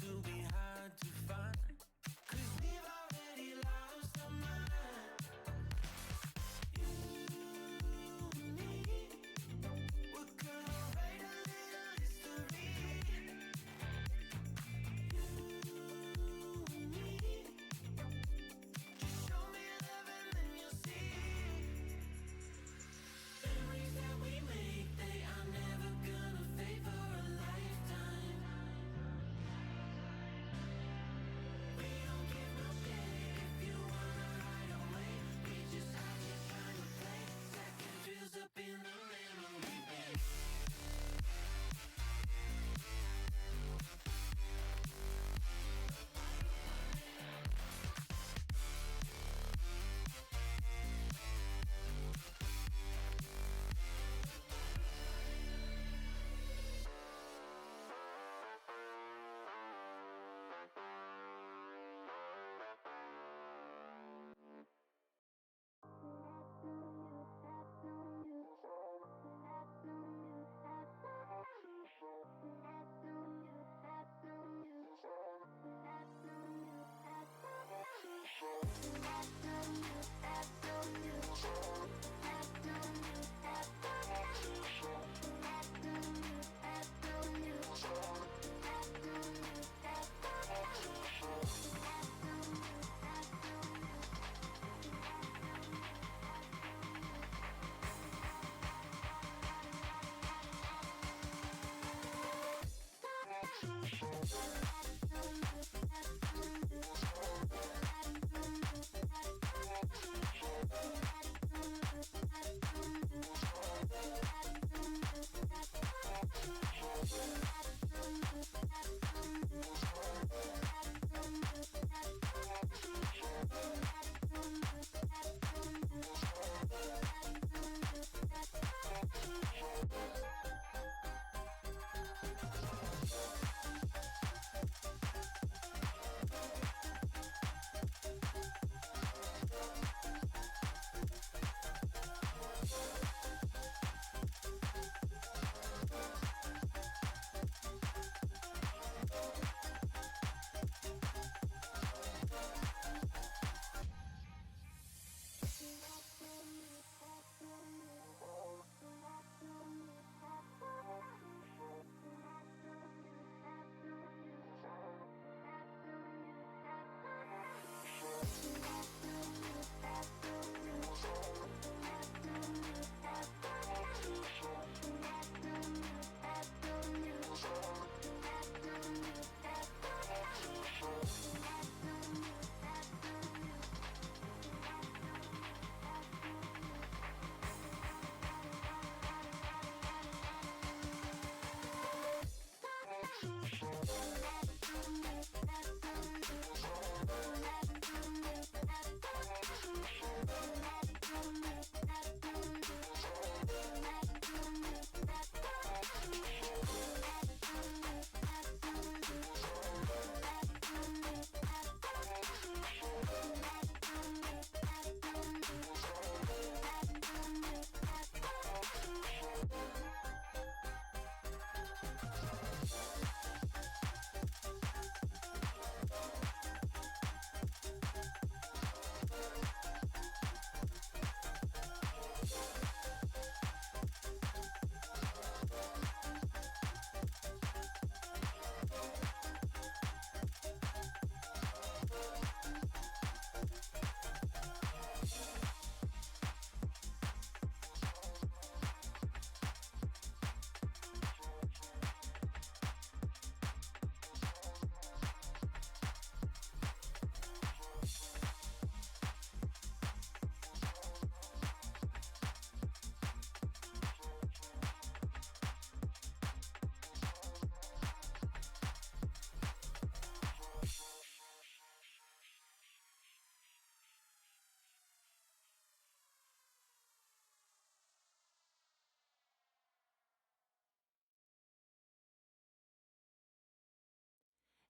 to be hard to find. 'Cause we've already lost our mind. You and me, we're gonna write a little history. You and me, just show me love and then you'll see. Memories that we make, they are never gonna fade for a lifetime. We don't give no pay if you wanna ride away. We just out here trying to play second drills up in the memory bank.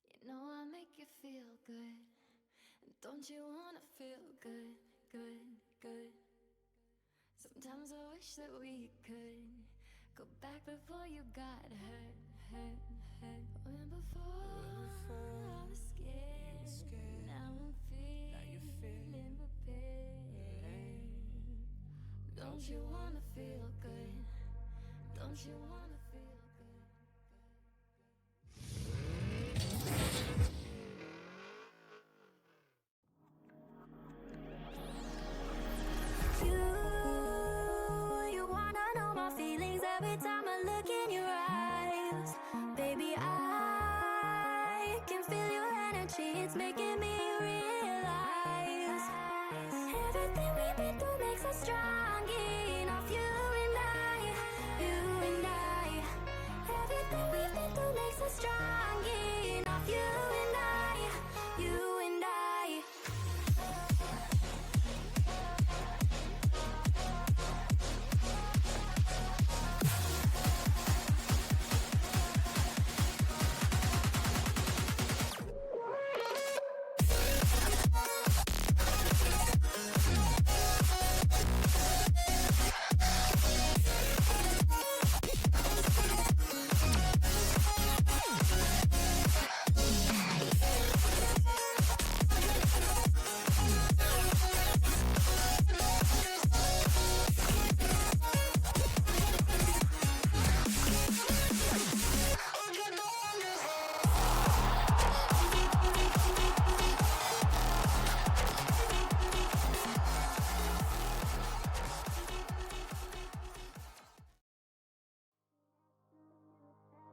You know I make you feel good, and don't you wanna feel good, good, good? Sometimes I wish that we could go back before you got hurt, hurt, When before I was scared, now I'm feeling prepared. Don't you wanna feel good? Don't you wanna feel good? You wanna know my feelings every time I look in your eyes. Baby, I can feel your energy, it's making me realize everything we've been through makes us strong enough. You and I. Everything we've been through makes us strong enough. You and I.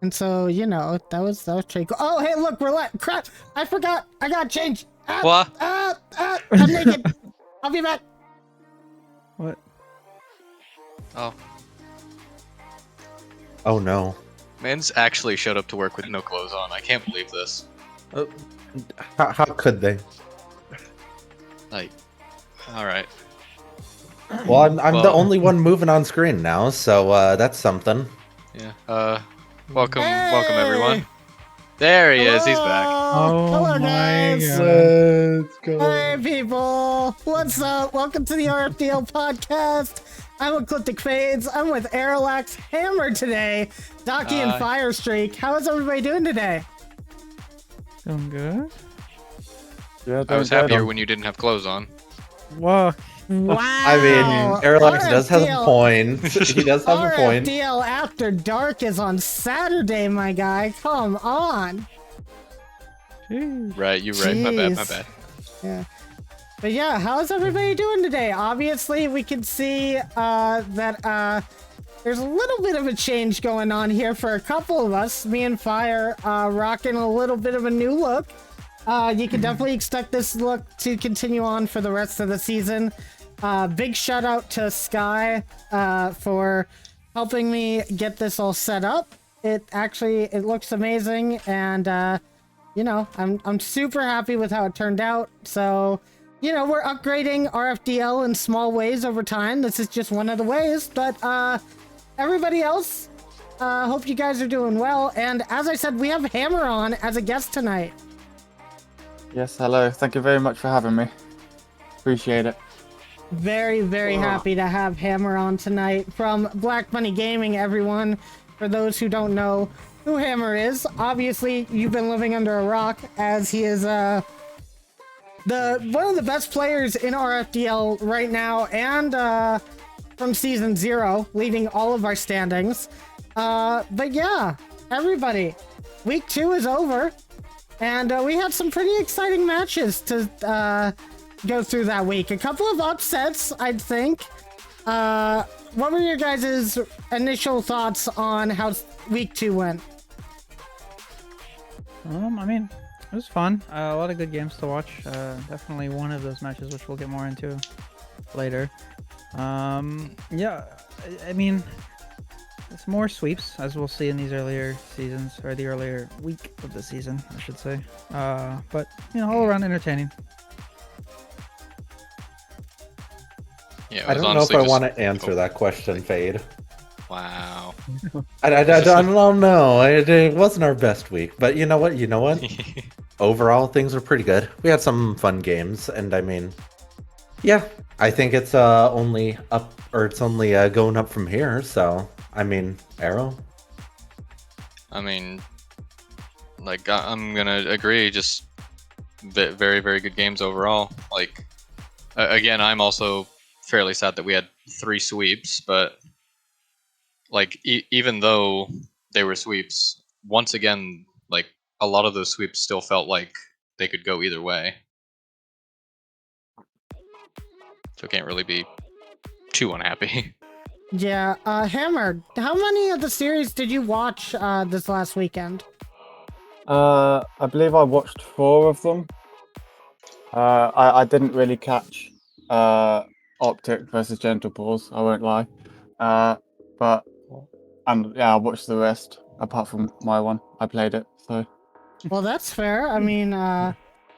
And so, you know, that was pretty cool. Oh, hey, look, we're crap. I forgot. I got changed. What? I'm naked. I'll be back. What? Oh. Oh no. Man's actually showed up to work with no clothes on. I can't believe this. How could they? Like, alright. Well, I'm the only one moving on screen now, so that's something. Yeah. Welcome everyone. There he is, he's back. Oh Hello, my guys. God. Let's go. Hey, people. What's up? Welcome to the RFDL podcast. I'm Ecliptic Fades. I'm with Aerolax Hammer today. Docky and Firestreak. How is everybody doing today? Doing good. Yeah, I was happier when you didn't have clothes on. Whoa. Wow. I mean, Aerolax does have a point. He does have a point. RFDL After Dark is on Saturday, my guy. Come on. Jeez. Right, you're right. My Jeez. bad. Yeah. But yeah, how's everybody doing today? Obviously, we can see that there's a little bit of a change going on here for a couple of us. Me and Fire rocking a little bit of a new look. You can definitely expect this look to continue on for the rest of the season. Big shout out to Sky for helping me get this all set up. It looks amazing, and you know, I'm super happy with how it turned out. So, you know, we're upgrading RFDL in small ways over time. This is just one of the ways, but everybody else, hope you guys are doing well. And as I said, we have Hammer on as a guest tonight. Yes, hello. Thank you very much for having me. Appreciate it. Very, very happy to have Hammer on tonight from Black Money Gaming, everyone. For those who don't know who Hammer is, obviously you've been living under a rock, as he is one of the best players in RFDL right now, and from Season 0, leading all of our standings. But yeah, everybody, Week 2 is over, and we had some pretty exciting matches to go through that week. A couple of upsets, I'd think. What were your guys' initial thoughts on how Week 2 went? I mean, it was fun. A lot of good games to watch. Definitely one of those matches which we'll get more into later. Yeah, I mean, it's more sweeps, as we'll see in these earlier seasons, or the earlier week of the season, I should say. But, you know, all around entertaining. Yeah, I don't know if I want to answer that question, Fade. Wow. I don't know. It wasn't our best week, but you know what? Overall, things were pretty good. We had some fun games, and I mean, yeah, I think it's only up, or it's only going up from here. So, I mean, Arrow. I mean, Like I'm gonna agree. Just very very good games overall. Like again, I'm also fairly sad that we had 3 sweeps, but like even though they were sweeps, once again, like a lot of those sweeps still felt like they could go either way. So can't really be too unhappy. Yeah, Hammer, how many of the series did you watch this last weekend? I believe I watched 4 of them. I didn't really catch Optic versus Gentle Pause, I won't lie. But I watched the rest apart from my one. I played it, so. Well, that's fair. I mean,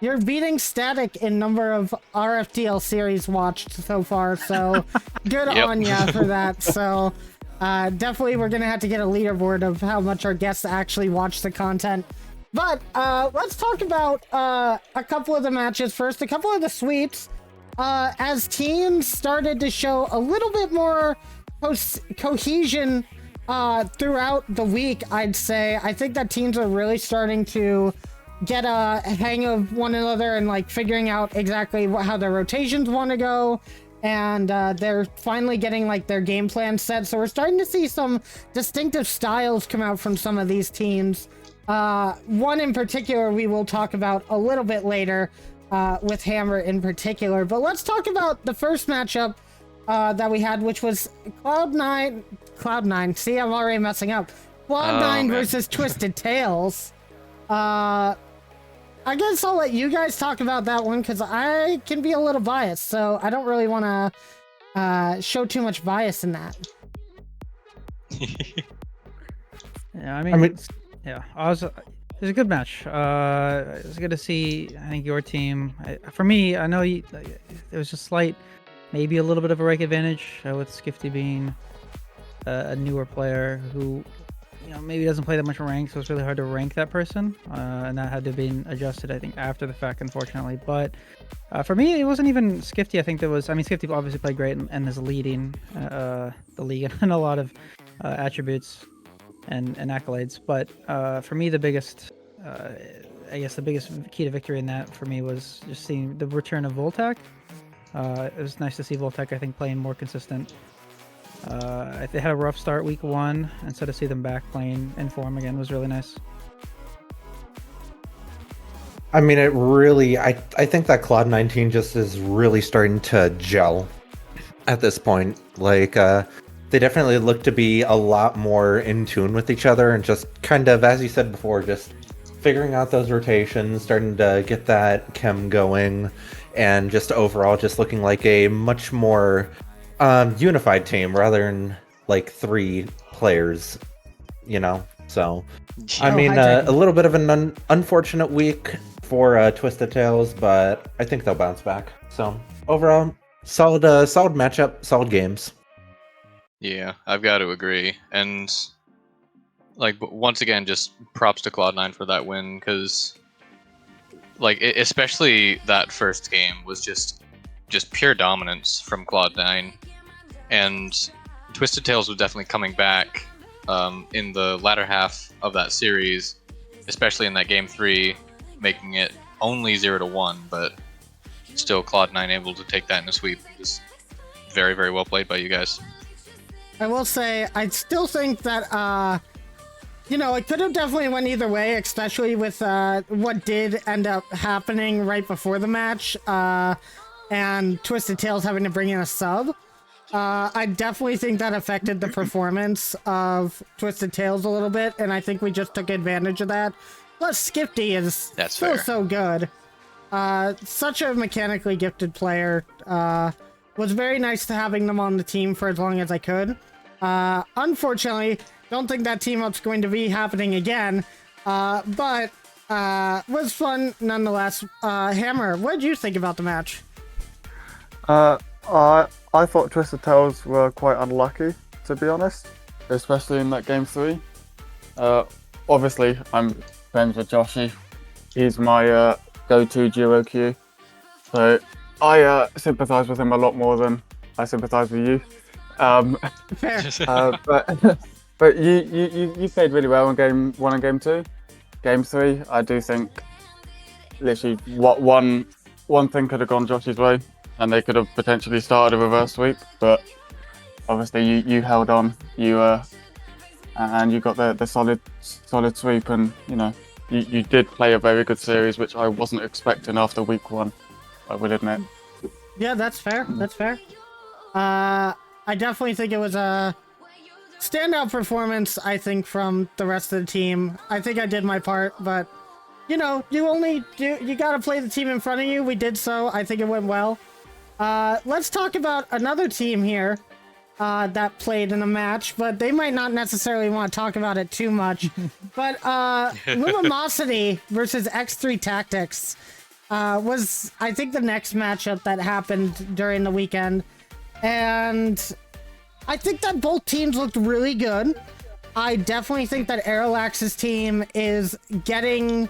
you're beating Static in number of RFDL series watched so far, so good Yep. on ya for that. So, definitely we're gonna have to get a leaderboard of how much our guests actually watch the content. But, let's talk about, a couple of the matches first, a couple of the sweeps. As teams started to show a little bit more cohesion throughout the week, I'd say. I think that teams are really starting to get a hang of one another and like figuring out exactly how their rotations want to go, and they're finally getting like their game plan set. So we're starting to see some distinctive styles come out from some of these teams. One in particular we will talk about a little bit later with Hammer in particular. But let's talk about the first matchup that we had, which was Cloud9. See, I'm already messing up. Cloud9 versus Twisted Tails. I guess I'll let you guys talk about that one because I can be a little biased, so I don't really want to show too much bias in that. Yeah, I mean, yeah, it was a good match. It was good to see. I think your team. For me, I know there was a slight, maybe a little bit of a rank advantage with Skifty being a newer player who, maybe doesn't play that much rank, so it's really hard to rank that person, and that had to be adjusted, I think, after the fact, unfortunately. But for me, it wasn't even Skifty. I think Skifty obviously played great and is leading the league in a lot of attributes and accolades. But for me, the biggest, the biggest key to victory in that for me was just seeing the return of Voltac. It was nice to see Voltac, I think, playing more consistent. They had a rough start week 1, and so to see them back playing in form again was really nice. I mean, it really, I think that Cloud19 just is really starting to gel at this point. Like, they definitely look to be a lot more in tune with each other and just kind of, as you said before, just figuring out those rotations, starting to get that chem going, and just overall just looking like a much more unified team rather than like 3 players, So, I mean, a little bit of an unfortunate week for Twisted Tails, but I think they'll bounce back. So, overall, solid matchup, solid games. Yeah, I've got to agree. And like once again, just props to Cloud9 for that win, because like especially that first game was just pure dominance from Cloud9, and Twisted Tails was definitely coming back in the latter half of that series, especially in that game 3, making it only 0-1, but still Cloud9 able to take that in a sweep. Just very, very well played by you guys. I will say, I still think that, it could have definitely went either way, especially with what did end up happening right before the match, and Twisted Tails having to bring in a sub. I definitely think that affected the performance of Twisted Tails a little bit, and I think we just took advantage of that. Plus, Skifty is so good. Such a mechanically gifted player. Was very nice to having them on the team for as long as I could. Unfortunately, don't think that team up's going to be happening again. But was fun nonetheless. Hammer, what did you think about the match? I thought Twisted Tails were quite unlucky, to be honest, especially in that game 3. Obviously, I'm friends with Joshy. He's my go-to duo queue, so I sympathise with him a lot more than I sympathise with you. Fair. But you played really well in game 1 and game 2. game 3, I do think literally one thing could have gone Josh's way, and they could have potentially started a reverse sweep. But obviously, you held on, and you got the solid sweep, and you did play a very good series, which I wasn't expecting after week 1. I will admit. Yeah, that's fair. That's fair. I definitely think it was a standout performance, I think, from the rest of the team. I think I did my part, but, you gotta play the team in front of you. We did so. I think it went well. Let's talk about another team here that played in a match, but they might not necessarily want to talk about it too much. But Lumosity versus X3 Tactics was, I think, the next matchup that happened during the weekend. And I think that both teams looked really good. I definitely think that Aerolax's team is getting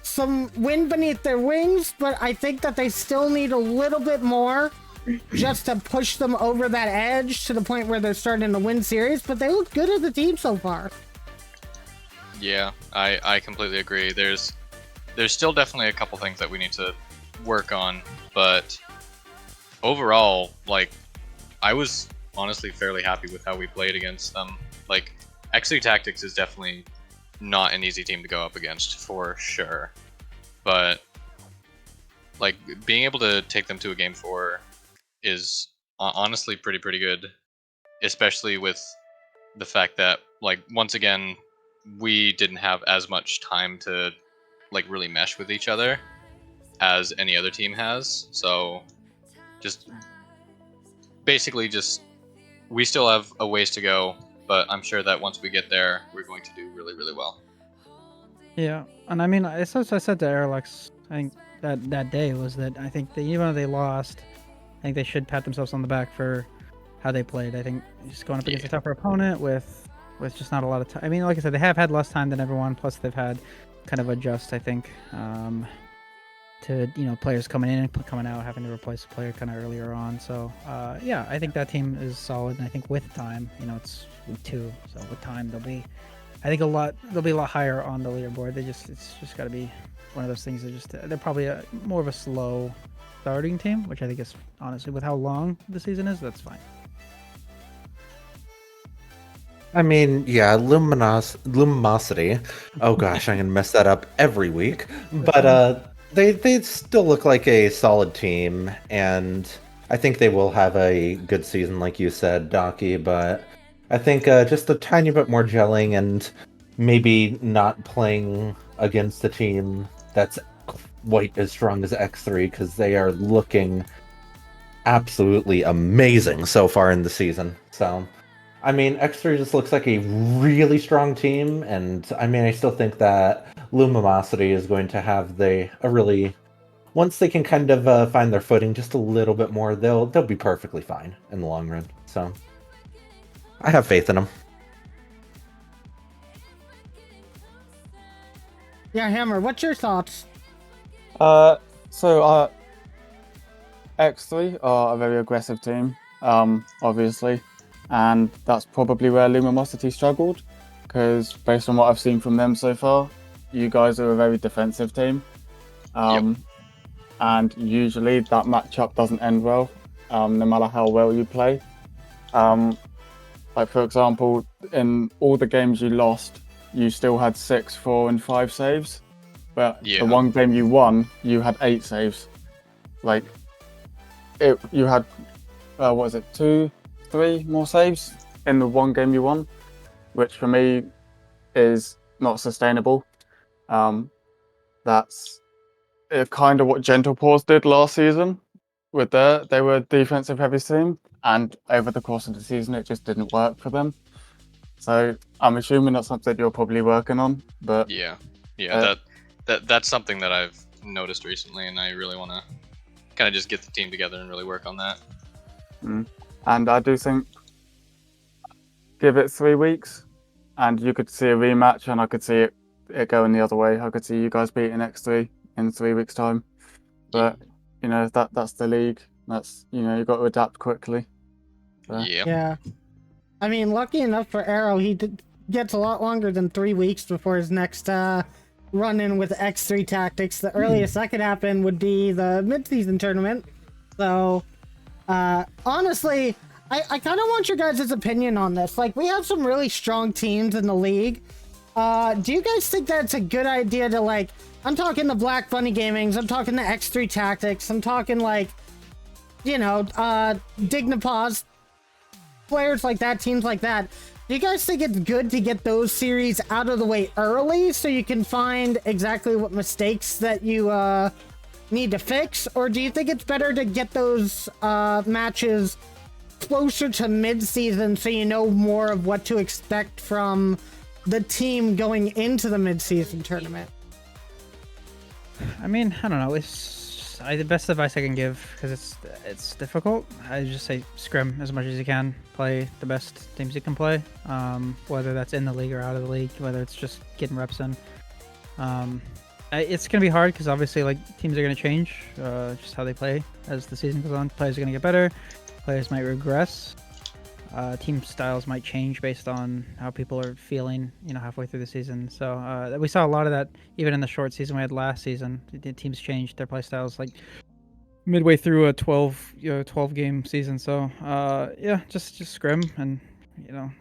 some wind beneath their wings, but I think that they still need a little bit more just to push them over that edge to the point where they're starting to win series, but they look good as a team so far. Yeah, I completely agree. There's still definitely a couple things that we need to work on, but overall, like, I was honestly fairly happy with how we played against them. Like, X3 Tactics is definitely not an easy team to go up against, for sure. But, like, being able to take them to a game 4 is honestly pretty good, especially with the fact that, like, once again, we didn't have as much time to, like, really mesh with each other as any other team has. So, just basically we still have a ways to go, but I'm sure that once we get there, we're going to do really well. Yeah, and I mean, as I said to Aerolax, I think that day was that I think that even though they lost, I think they should pat themselves on the back for how they played. I think just going up against a tougher opponent with just not a lot of time. I mean, like I said, they have had less time than everyone. Plus, they've had kind of adjust, I think, to players coming in and coming out, having to replace a player kind of earlier on. So yeah, I think that team is solid, and I think with time, it's week 2, so with time they'll be a lot higher on the leaderboard. It's just got to be one of those things that they're probably more of a slow starting team, which I think is honestly, with how long the season is, that's fine. I mean, yeah, Luminosity. Oh gosh, I'm gonna mess that up every week. But they still look like a solid team, and I think they will have a good season, like you said, Docky. But I think just a tiny bit more gelling and maybe not playing against a team that's quite as strong as X3, because they are looking absolutely amazing so far in the season. So, I mean, X3 just looks like a really strong team, and I mean, I still think that Luminosity is going to have once they can kind of find their footing just a little bit more, they'll be perfectly fine in the long run. So, I have faith in them. Yeah, Hammer, what's your thoughts? So X3 are a very aggressive team, obviously, and that's probably where Luminosity struggled, because based on what I've seen from them so far, you guys are a very defensive team, and usually that matchup doesn't end well, no matter how well you play. Like, for example, in all the games you lost, you still had 6, 4, and 5 saves. But the one game you won, you had 8 saves. Like, you had, 2, 3 more saves in the one game you won, which for me is not sustainable. That's kind of what Gentle Paws did last season. They were a defensive heavy team, and over the course of the season, it just didn't work for them. So I'm assuming that's something you're probably working on. But that's something that I've noticed recently, and I really want to kind of just get the team together and really work on that. And I do think give it 3 weeks, and you could see a rematch, and I could see it going the other way. I could see you guys beating X3 in 3 weeks' time. But that's the league. That's you've got to adapt quickly. So. Yeah. I mean, lucky enough for Arrow, he gets a lot longer than 3 weeks before his next run in with X3 tactics. The earliest that could happen would be the mid-season tournament. So, honestly, I kind of want your guys' opinion on this. Like, we have some really strong teams in the league. Do you guys think that's a good idea to, like, I'm talking the Black Bunny Gamings, I'm talking the X3 Tactics, I'm talking, like, you know, Dignipause, players like that, teams like that. Do you guys think it's good to get those series out of the way early so you can find exactly what mistakes that you need to fix? Or do you think it's better to get those matches closer to mid-season so you know more of what to expect from the team going into the mid-season tournament? I mean, I don't know. The best advice I can give, because it's difficult. I just say scrim as much as you can. Play the best teams you can play, whether that's in the league or out of the league. Whether it's just getting reps in. It's gonna be hard because obviously, like, teams are gonna change, just how they play as the season goes on. Players are gonna get better. Players might regress. Team styles might change based on how people are feeling, you know, halfway through the season. So we saw a lot of that even in the short season we had last season. The teams changed their play styles like midway through a 12 game season. So yeah, just scrim and, you know,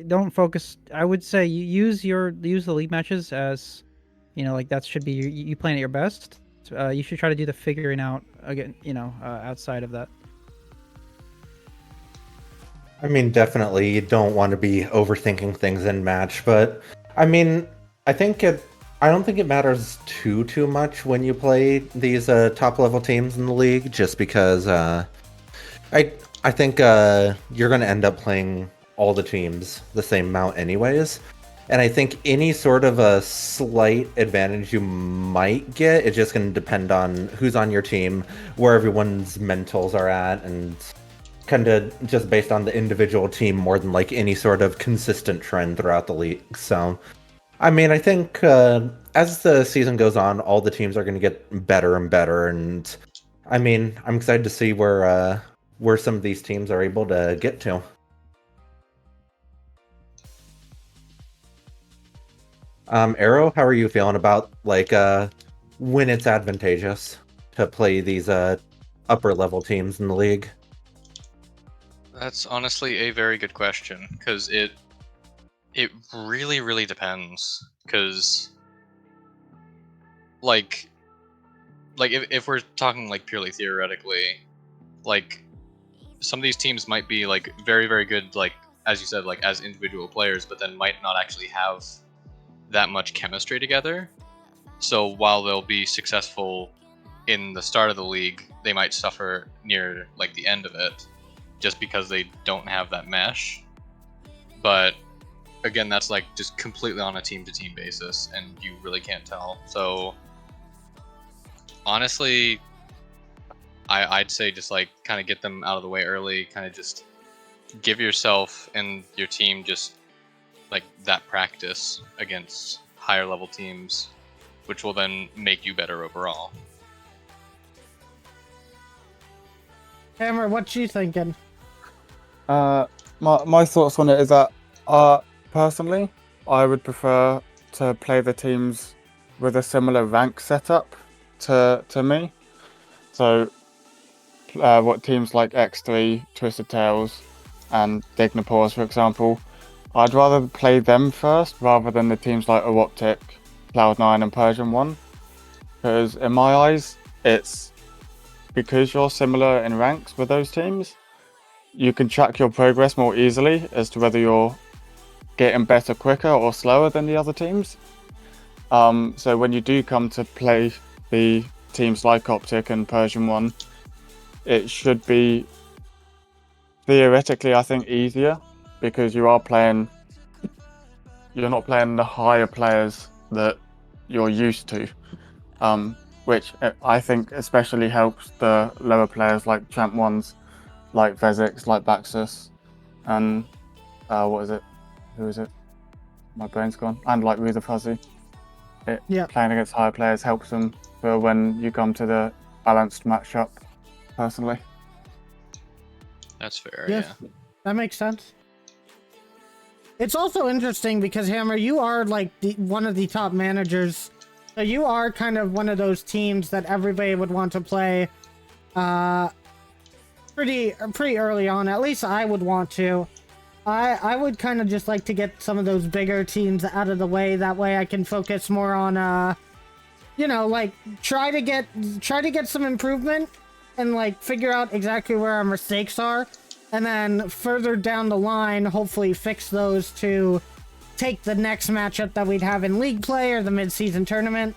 don't focus. I would say you use the league matches as, you know, like that should be you playing at your best. You should try to do the figuring out again, you know, outside of that. I mean, definitely, you don't want to be overthinking things in match, but I mean, I don't think it matters too much when you play these top level teams in the league, just because I think you're going to end up playing all the teams the same amount anyways. And I think any sort of a slight advantage you might get, it's just going to depend on who's on your team, where everyone's mentals are at, and kind of just based on the individual team more than like any sort of consistent trend throughout the league. So, I mean, I think as the season goes on, all the teams are going to get better and better. And I mean, I'm excited to see where some of these teams are able to get to. Arrow, how are you feeling about like when it's advantageous to play these upper level teams in the league? That's honestly a very good question, because it really depends. Because like if we're talking like purely theoretically, like some of these teams might be like very good, like as you said, like as individual players, but then might not actually have that much chemistry together. So while they'll be successful in the start of the league, they might suffer near like the end of it, just because they don't have that mesh. But again, that's like just completely on a team-to-team basis, and you really can't tell. So honestly, I'd say just like kind of get them out of the way early, kind of just give yourself and your team just like that practice against higher level teams, which will then make you better overall. Hammer, what you thinking? My thoughts on it is that personally, I would prefer to play the teams with a similar rank setup to me. So what teams like X3, Twisted Tails, and Dignipause, for example, I'd rather play them first rather than the teams like Optic, Cloud9, and Persian 1. Because in my eyes, it's because you're similar in ranks with those teams, you can track your progress more easily as to whether you're getting better quicker or slower than the other teams. So when you do come to play the teams like Optic and Persian 1, it should be theoretically, I think, easier, because you're not playing the higher players that you're used to, which I think especially helps the lower players like Champ 1s, like Vezix, like Baxus, and what is it? Who is it? My brain's gone. And like Ruther Fuzzy. Playing against higher players helps them for when you come to the balanced matchup, personally. That's fair, Yes, yeah. that makes sense. It's also interesting because, Hammer, you are like one of the top managers So you are kind of one of those teams that everybody would want to play pretty early on. At least I would want to. I would kind of just like to get some of those bigger teams out of the way. That way I can focus more on you know, like try to get some improvement and like figure out exactly where our mistakes are, and then further down the line hopefully fix those to take the next matchup that we'd have in league play or the mid-season tournament.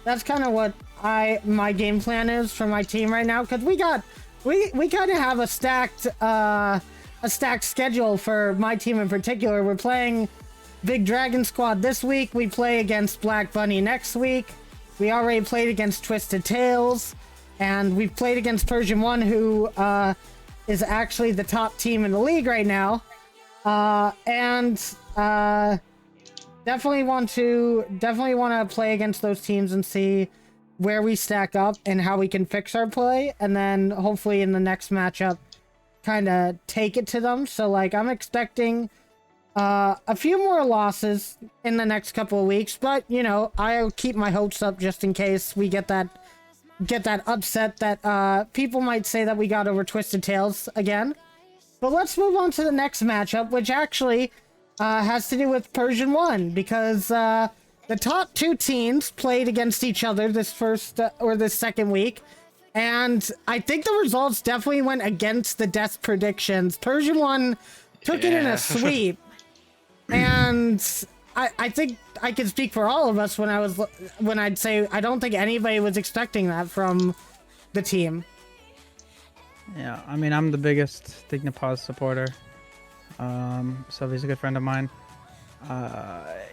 That's kind of what my game plan is for my team right now, because we kind of have a stacked schedule for my team in particular. We're playing Big Dragon Squad this week. We play against Black Bunny next week. We already played against Twisted Tales, and we've played against Persian 1, who is actually the top team in the league right now. Definitely want to play against those teams and see where we stack up and how we can fix our play, and then hopefully in the next matchup kind of take it to them. So like I'm expecting a few more losses in the next couple of weeks, but you know, I'll keep my hopes up just in case we get that upset that people might say that we got over Twisted Tales again. But let's move on to the next matchup, which actually has to do with Persian 1, because the top two teams played against each other this second week, and I think the results definitely went against the desk predictions. Persian 1 took it in a sweep, and I think I can speak for all of us when I'd say I don't think anybody was expecting that from the team. Yeah, I mean, I'm the biggest Dignipause supporter. Sylvie's a good friend of mine.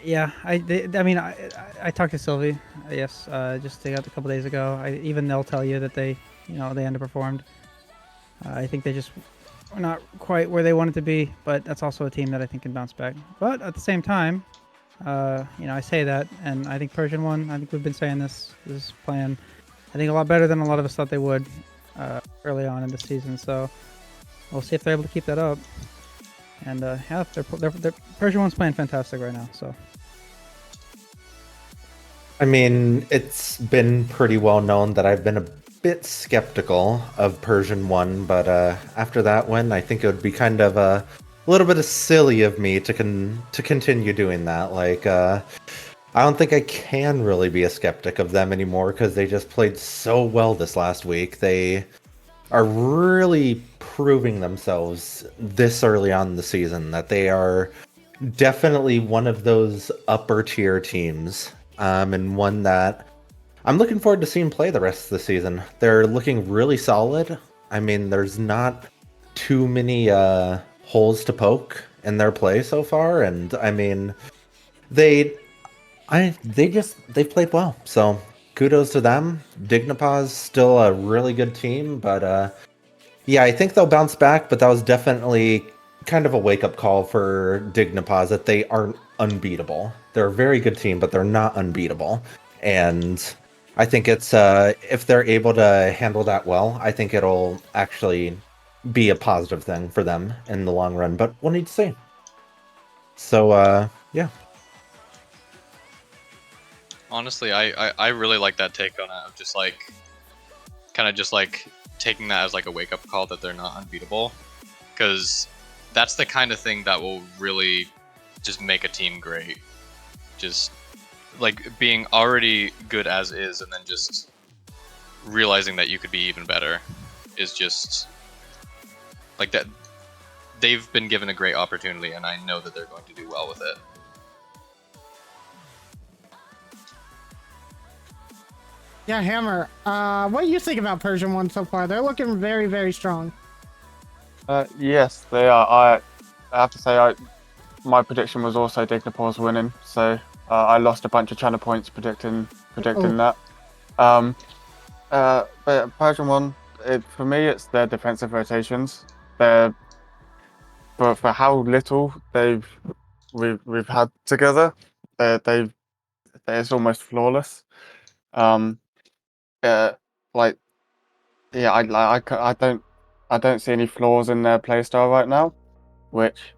Yeah, I talked to Sylvie, yes, just a couple days ago. Even they'll tell you that they underperformed. I think they just were not quite where they wanted to be, but that's also a team that I think can bounce back. But at the same time, I say that, and I think Persian 1, I think we've been saying this plan, I think a lot better than a lot of us thought they would early on in the season. So we'll see if they're able to keep that up. And yeah, they're Persian 1's playing fantastic right now. So I mean, it's been pretty well known that I've been a bit skeptical of Persian 1, but after that win, I think it would be kind of a little bit of silly of me to continue doing that. Like, I don't think I can really be a skeptic of them anymore, because they just played so well this last week. They are really proving themselves this early on in the season that they are definitely one of those upper tier teams, and one that I'm looking forward to seeing play the rest of the season. They're looking really solid. I mean, there's not too many holes to poke in their play so far, and I mean, they've played well. So kudos to them. Dignipause still a really good team, but yeah, I think they'll bounce back. But that was definitely kind of a wake-up call for Dignipause, that they aren't unbeatable. They're a very good team, but they're not unbeatable. And I think it's if they're able to handle that well, I think it'll actually be a positive thing for them in the long run. But we'll need to see. So yeah. Honestly, I really like that take on it, of just like kind of just like taking that as like a wake-up call that they're not unbeatable, because that's the kind of thing that will really just make a team great. Just like being already good as is, and then just realizing that you could be even better is just like that. They've been given a great opportunity, and I know that they're going to do well with it. Yeah, Hammer, what do you think about Persian 1 so far? They're looking very, very strong. Yes, they are. I have to say, my prediction was also Dignipause winning, so I lost a bunch of channel points predicting that. But Persian 1, for me, it's their defensive rotations. For how little we've had together, it's almost flawless. I don't see any flaws in their playstyle right now, which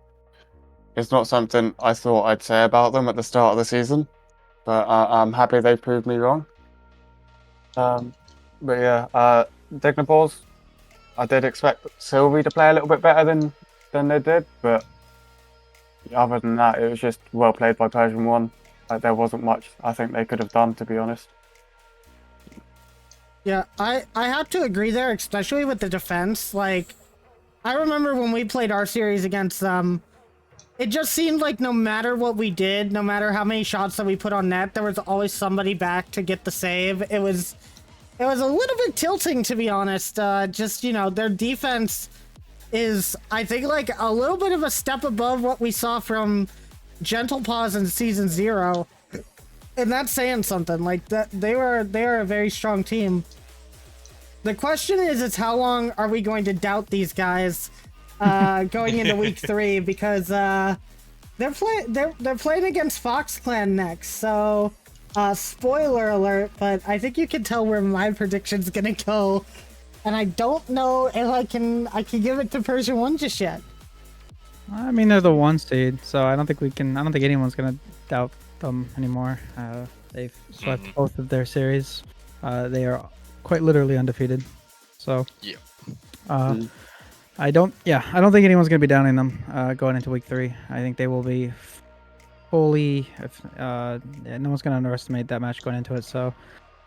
is not something I thought I'd say about them at the start of the season. but I'm happy they proved me wrong. But yeah, Dignables, I did expect Sylvie to play a little bit better than they did, but other than that, it was just well played by Persian 1. There wasn't much I think they could have done, to be honest. Yeah, I have to agree there, especially with the defense. Like, I remember when we played our series against them, it just seemed like no matter what we did, no matter how many shots that we put on net, there was always somebody back to get the save. It was a little bit tilting, to be honest. Just, you know, their defense is, I think, like a little bit of a step above what we saw from Gentle Paws in Season 0. And that's saying something. Like, that they are a very strong team. The question is how long are we going to doubt these guys going into week 3, because they're playing against Fox Clan next. So spoiler alert, but I think you can tell where my prediction's gonna go, and I don't know if I can give it to Persian 1 just yet. I mean, they're the 1 seed, so I don't think anyone's gonna doubt them anymore. They've swept both of their series. They are quite literally undefeated. So Yeah. I don't think anyone's gonna be downing them going into week 3. I think they will be fully. No one's gonna underestimate that match going into it. So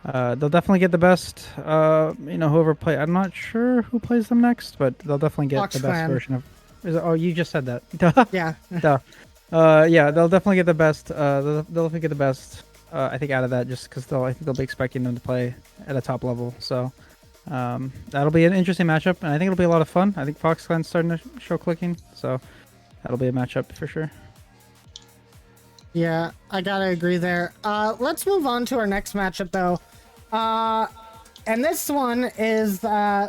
they'll definitely get the best. Whoever play. I'm not sure who plays them next, but they'll definitely get Fox the best Clan. version of. Oh, you just said that. Duh. Yeah. Duh. Yeah, they'll definitely get the best. They'll definitely get the best. I think out of that, just because I think they'll be expecting them to play at a top level. So that'll be an interesting matchup, and I think it'll be a lot of fun. I think Fox Clan's starting to show clicking, so that'll be a matchup for sure. Yeah, I gotta agree there. Let's move on to our next matchup, though. And this one is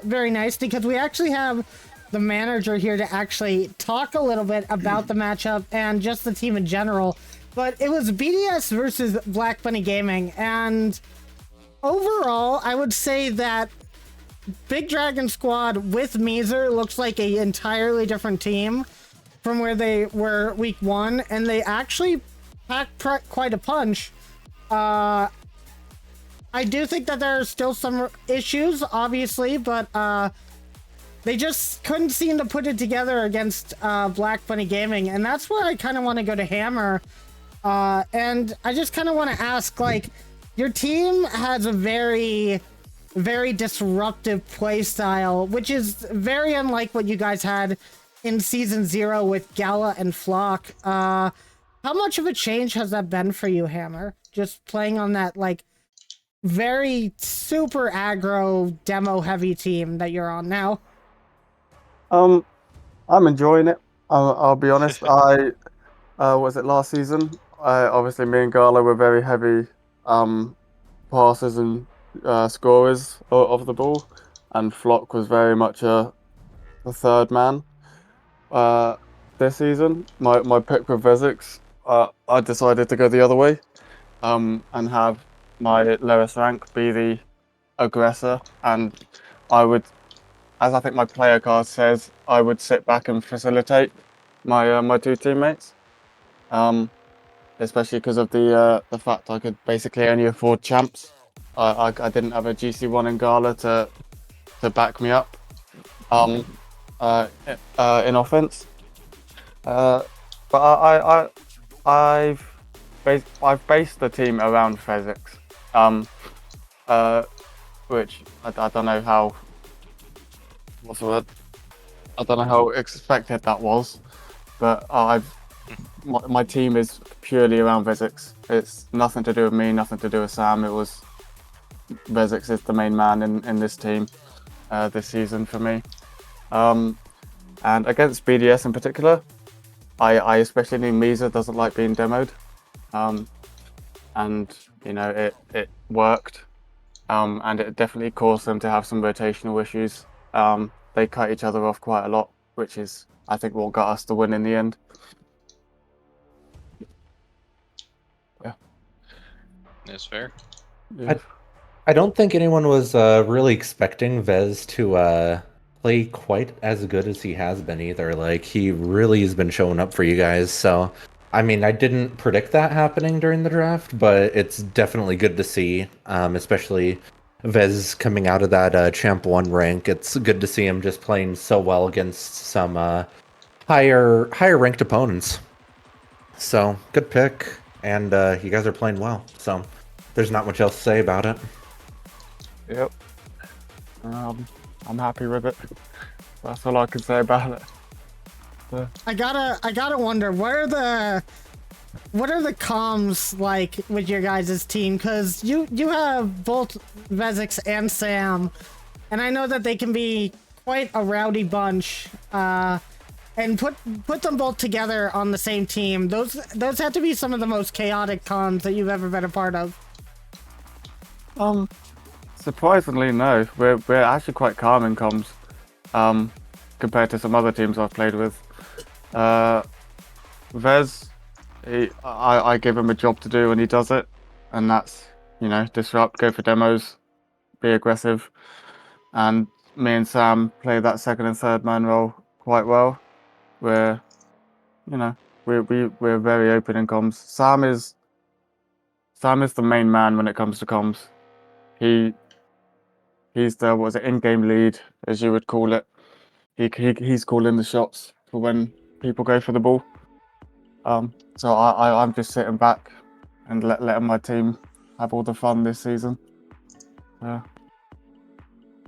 very nice because we actually have the manager here to actually talk a little bit about the matchup and just the team in general. But it was BDS versus Black Bunny Gaming, and overall, I would say that Big Dragon Squad with Meezer looks like an entirely different team from where they were week 1, and they actually packed quite a punch. I do think that there are still some issues, obviously, but they just couldn't seem to put it together against Black Bunny Gaming, and that's where I kind of want to go to Hammer. And I just kind of want to ask, like, your team has a very, very disruptive play style, which is very unlike what you guys had in Season 0 with Gala and Flock. How much of a change has that been for you, Hammer? Just playing on that, like, very super aggro, demo-heavy team that you're on now. I'm enjoying it. I'll be honest. Was it last season? Obviously, me and Gala were very heavy passers and scorers of the ball, and Flock was very much a third man. This season, my pick with Vezix, I decided to go the other way, and have my lowest rank be the aggressor, and I would, as I think my player card says, I would sit back and facilitate my two teammates. Especially because of the fact I could basically only afford champs. I didn't have a GC1 and Gala to back me up in offense. But I've based the team around Fezix, which I don't know how. What's the word? I don't know how expected that was, but my team is purely around Vezix. It's nothing to do with me, nothing to do with Sam. It was Vezix is the main man in this team this season for me. And against BDS in particular, I especially think Misa doesn't like being demoed. And you know it worked. And it definitely caused them to have some rotational issues. They cut each other off quite a lot, which is I think what got us the win in the end. That's fair. Yeah. I don't think anyone was really expecting Vez to play quite as good as he has been either. Like, he really has been showing up for you guys. So I mean, I didn't predict that happening during the draft, but it's definitely good to see, especially Vez coming out of that Champ 1 rank. It's good to see him just playing so well against some higher ranked opponents. So, good pick, and you guys are playing well. So, there's not much else to say about it. Yep. I'm happy with it. That's all I can say about it. I gotta wonder, what are the comms like with your guys' team? Because you have both Vezix and Sam, and I know that they can be quite a rowdy bunch. And put them both together on the same team. Those have to be some of the most chaotic comms that you've ever been a part of. Surprisingly, no. We're actually quite calm in comms, compared to some other teams I've played with. Vez, I give him a job to do and he does it, and that's, disrupt, go for demos, be aggressive, and me and Sam play that second and third man role quite well. We're very open in comms. Sam is the main man when it comes to comms. He's the in-game lead, as you would call it. He's calling the shots for when people go for the ball. So I'm just sitting back and letting my team have all the fun this season.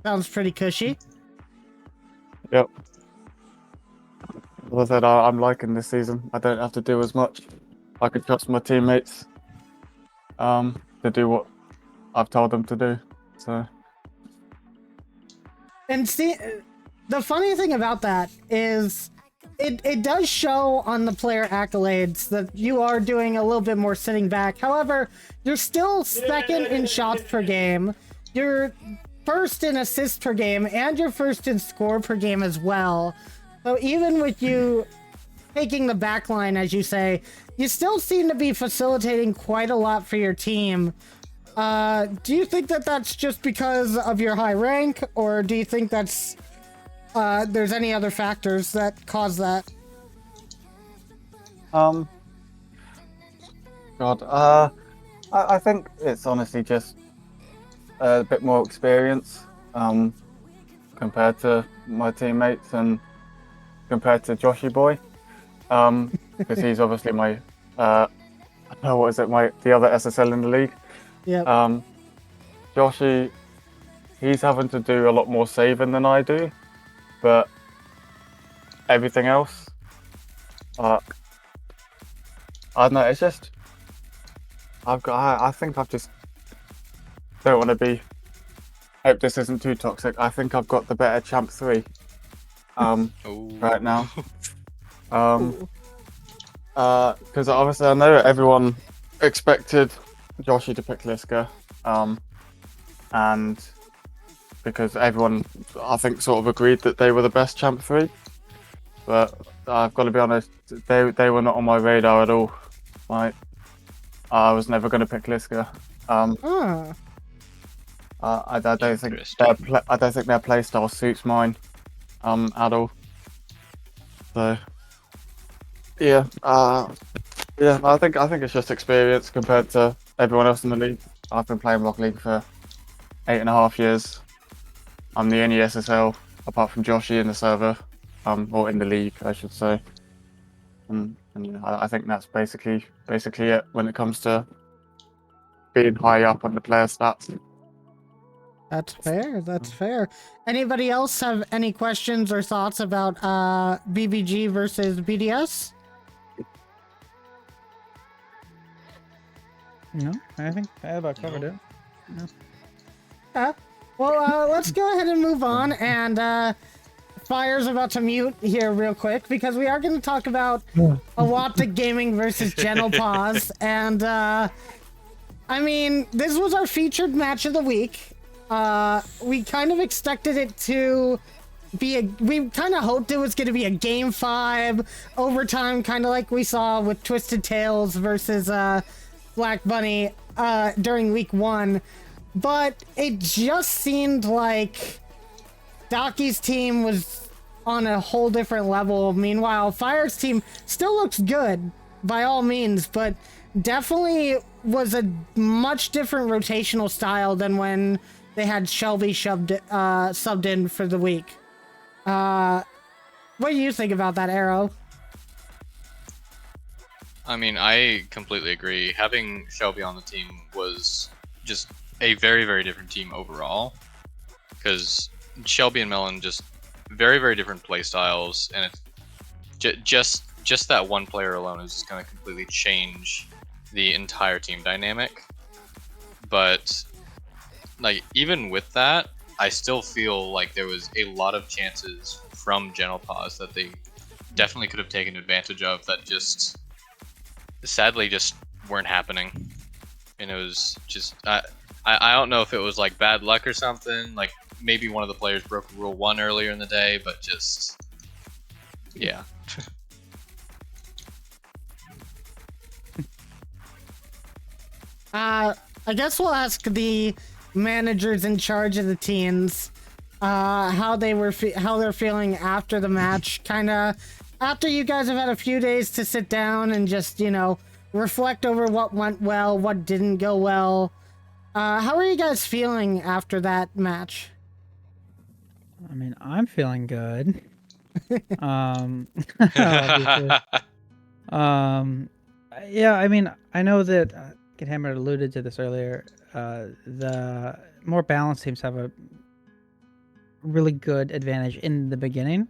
Sounds pretty cushy. Yep. As I said, I'm liking this season. I don't have to do as much. I can trust my teammates to do what I've told them to do. So. And see, the funny thing about that is it does show on the player accolades that you are doing a little bit more sitting back. However, you're still second in shots per game. You're first in assists per game, and you're first in score per game as well. So even with you taking the back line, as you say, you still seem to be facilitating quite a lot for your team. Do you think that that's just because of your high rank, or do you think that's there's any other factors that cause that? I think it's honestly just a bit more experience compared to my teammates and compared to Joshy Boy, because he's obviously my the other SSL in the league. Yeah. Joshy, he's having to do a lot more saving than I do, but everything else, I don't know. It's just I think I've just don't want to be. Hope this isn't too toxic. I think I've got the better champ 3 right now. Because obviously I know everyone expected Joshy to pick Liska, and because everyone, I think, sort of agreed that they were the best champ 3, but I've got to be honest, they were not on my radar at all. Like, I was never going to pick Liska. I don't think their playstyle suits mine at all. So yeah, I think it's just experience compared to everyone else in the league. I've been playing Rocket League for 8.5 years. I'm the only SSL apart from Joshy in the server, or in the league, I should say. And I think that's basically it when it comes to being high up on the player stats. That's fair. That's fair. Anybody else have any questions or thoughts about BBG versus BDS? No, I think I about covered it. No. Yeah. Well, let's go ahead and move on. And Fire's about to mute here real quick because we are going to talk about Awata Gaming versus Gentle Pause. And I mean, this was our featured match of the week. We kind of expected it to be we kind of hoped it was going to be a game 5 overtime, kind of like we saw with Twisted Tales versus Black Bunny during week 1, but it just seemed like Daki's team was on a whole different level. Meanwhile, Fire's team still looks good, by all means, but definitely was a much different rotational style than when they had Shelby subbed in for the week. What do you think about that, Arrow? I mean, I completely agree. Having Shelby on the team was just a very, very different team overall. Because Shelby and Melon just very, very different play styles, and it's just that one player alone is just going to completely change the entire team dynamic. But like even with that, I still feel like there was a lot of chances from General Pause that they definitely could have taken advantage of that just sadly just weren't happening. And it was just I don't know if it was like bad luck or something, like maybe one of the players broke rule 1 earlier in the day, but just yeah. I guess we'll ask the managers in charge of the teams how they're feeling after the match, kind of after you guys have had a few days to sit down and just, you know, reflect over what went well, what didn't go well. How are you guys feeling after that match? I mean, I'm feeling good. Obviously. Yeah, I mean, I know that Hammer alluded to this earlier. The more balanced teams have a really good advantage in the beginning,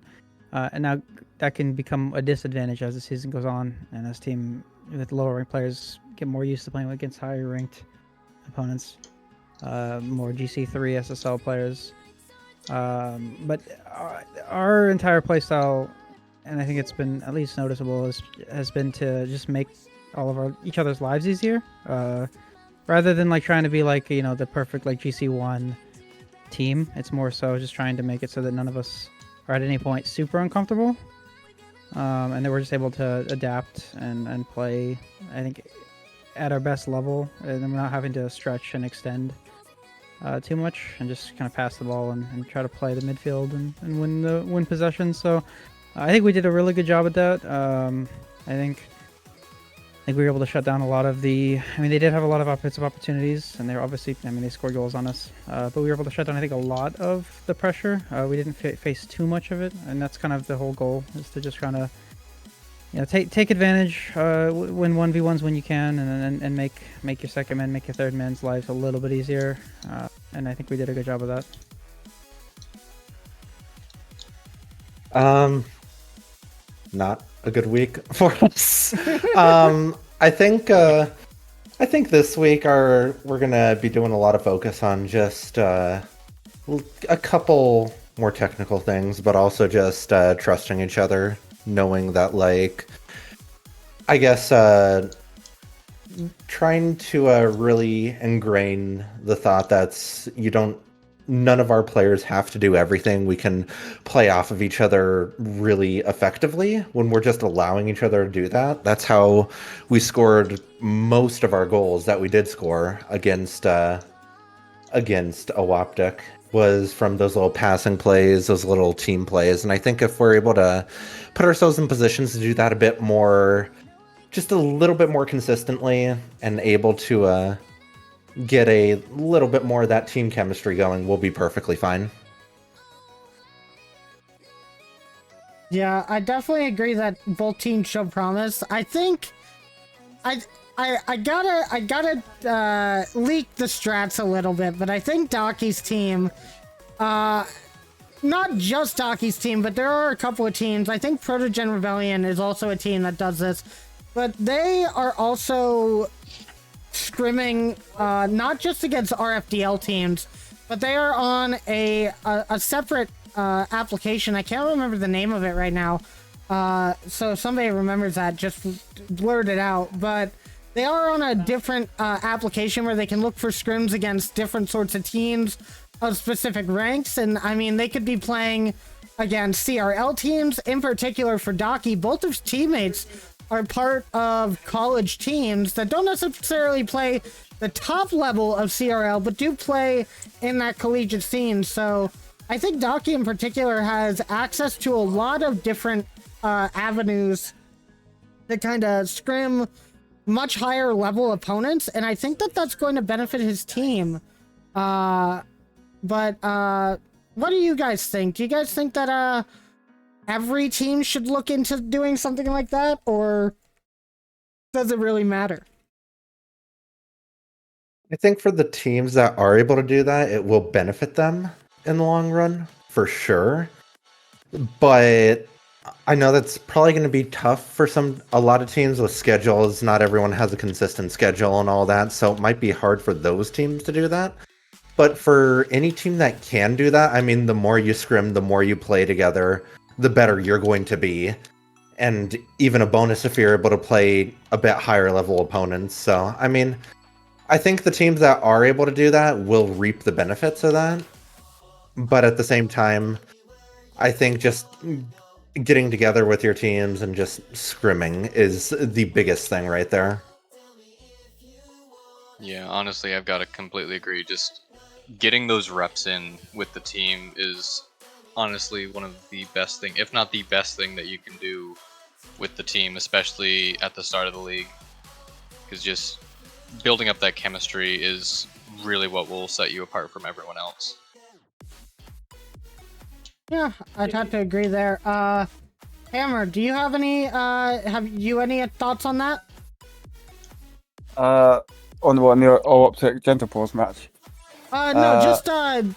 and now that can become a disadvantage as the season goes on, and as team with lower ranked players get more used to playing against higher ranked opponents, more GC3 SSL players. But our entire playstyle, and I think it's been at least noticeable, has been to just make all of each other's lives easier, rather than like trying to be like, you know, the perfect like GC1 team. It's more so just trying to make it so that none of us are at any point super uncomfortable, and then we're just able to adapt and play, I think, at our best level, and then we're not having to stretch and extend too much, and just kind of pass the ball and try to play the midfield and win possession. So I think we did a really good job at that. I think we were able to shut down a lot of the. I mean, they did have a lot of offensive opportunities, and they were obviously. I mean, they scored goals on us, but we were able to shut down, I think, a lot of the pressure. We didn't face too much of it, and that's kind of the whole goal, is to just kind of, you know, take advantage, win 1v1s when you can, and make your second man, make your third man's lives a little bit easier. And I think we did a good job of that. Not a good week for us. I think this week we're gonna be doing a lot of focus on just a couple more technical things, but also just trusting each other, knowing that, like, I guess trying to really ingrain the thought that none of our players have to do everything. We can play off of each other really effectively when we're just allowing each other to do that. That's how we scored most of our goals that we did score against Awoptic, was from those little passing plays, those little team plays. And I think if we're able to put ourselves in positions to do that a bit more, just a little bit more consistently, and able to get a little bit more of that team chemistry going, we'll be perfectly fine. Yeah, I definitely agree that both teams show promise. I think I gotta leak the strats a little bit, but I think Daki's team, not just Daki's team, but there are a couple of teams. I think Protogen Rebellion is also a team that does this, but they are also scrimming not just against RFDL teams, but they are on a separate application. I can't remember the name of it right now, so if somebody remembers that, just blurt it out. But they are on a different application where they can look for scrims against different sorts of teams of specific ranks, and I mean, they could be playing against CRL teams. In particular for Daki, both of his teammates are part of college teams that don't necessarily play the top level of CRL, but do play in that collegiate scene. So I think Daki in particular has access to a lot of different avenues to kind of scrim much higher level opponents, and I think that that's going to benefit his team. But what do you guys think? Do you guys think that every team should look into doing something like that, or does it really matter? I think for the teams that are able to do that, it will benefit them in the long run, for sure. But I know that's probably going to be tough for a lot of teams with schedules. Not everyone has a consistent schedule and all that, so it might be hard for those teams to do that. But for any team that can do that, I mean, the more you scrim, the more you play together, the better you're going to be. And even a bonus if you're able to play a bit higher level opponents. So, I mean, I think the teams that are able to do that will reap the benefits of that. But at the same time, I think just getting together with your teams and just scrimming is the biggest thing right there. Yeah, honestly, I've got to completely agree. Just getting those reps in with the team is honestly one of the best thing, if not the best thing that you can do with the team, especially at the start of the league. Because just building up that chemistry is really what will set you apart from everyone else. Yeah, I'd have to agree there. Hammer, do you have any thoughts on that? On the Optic Gentle Pause match. No,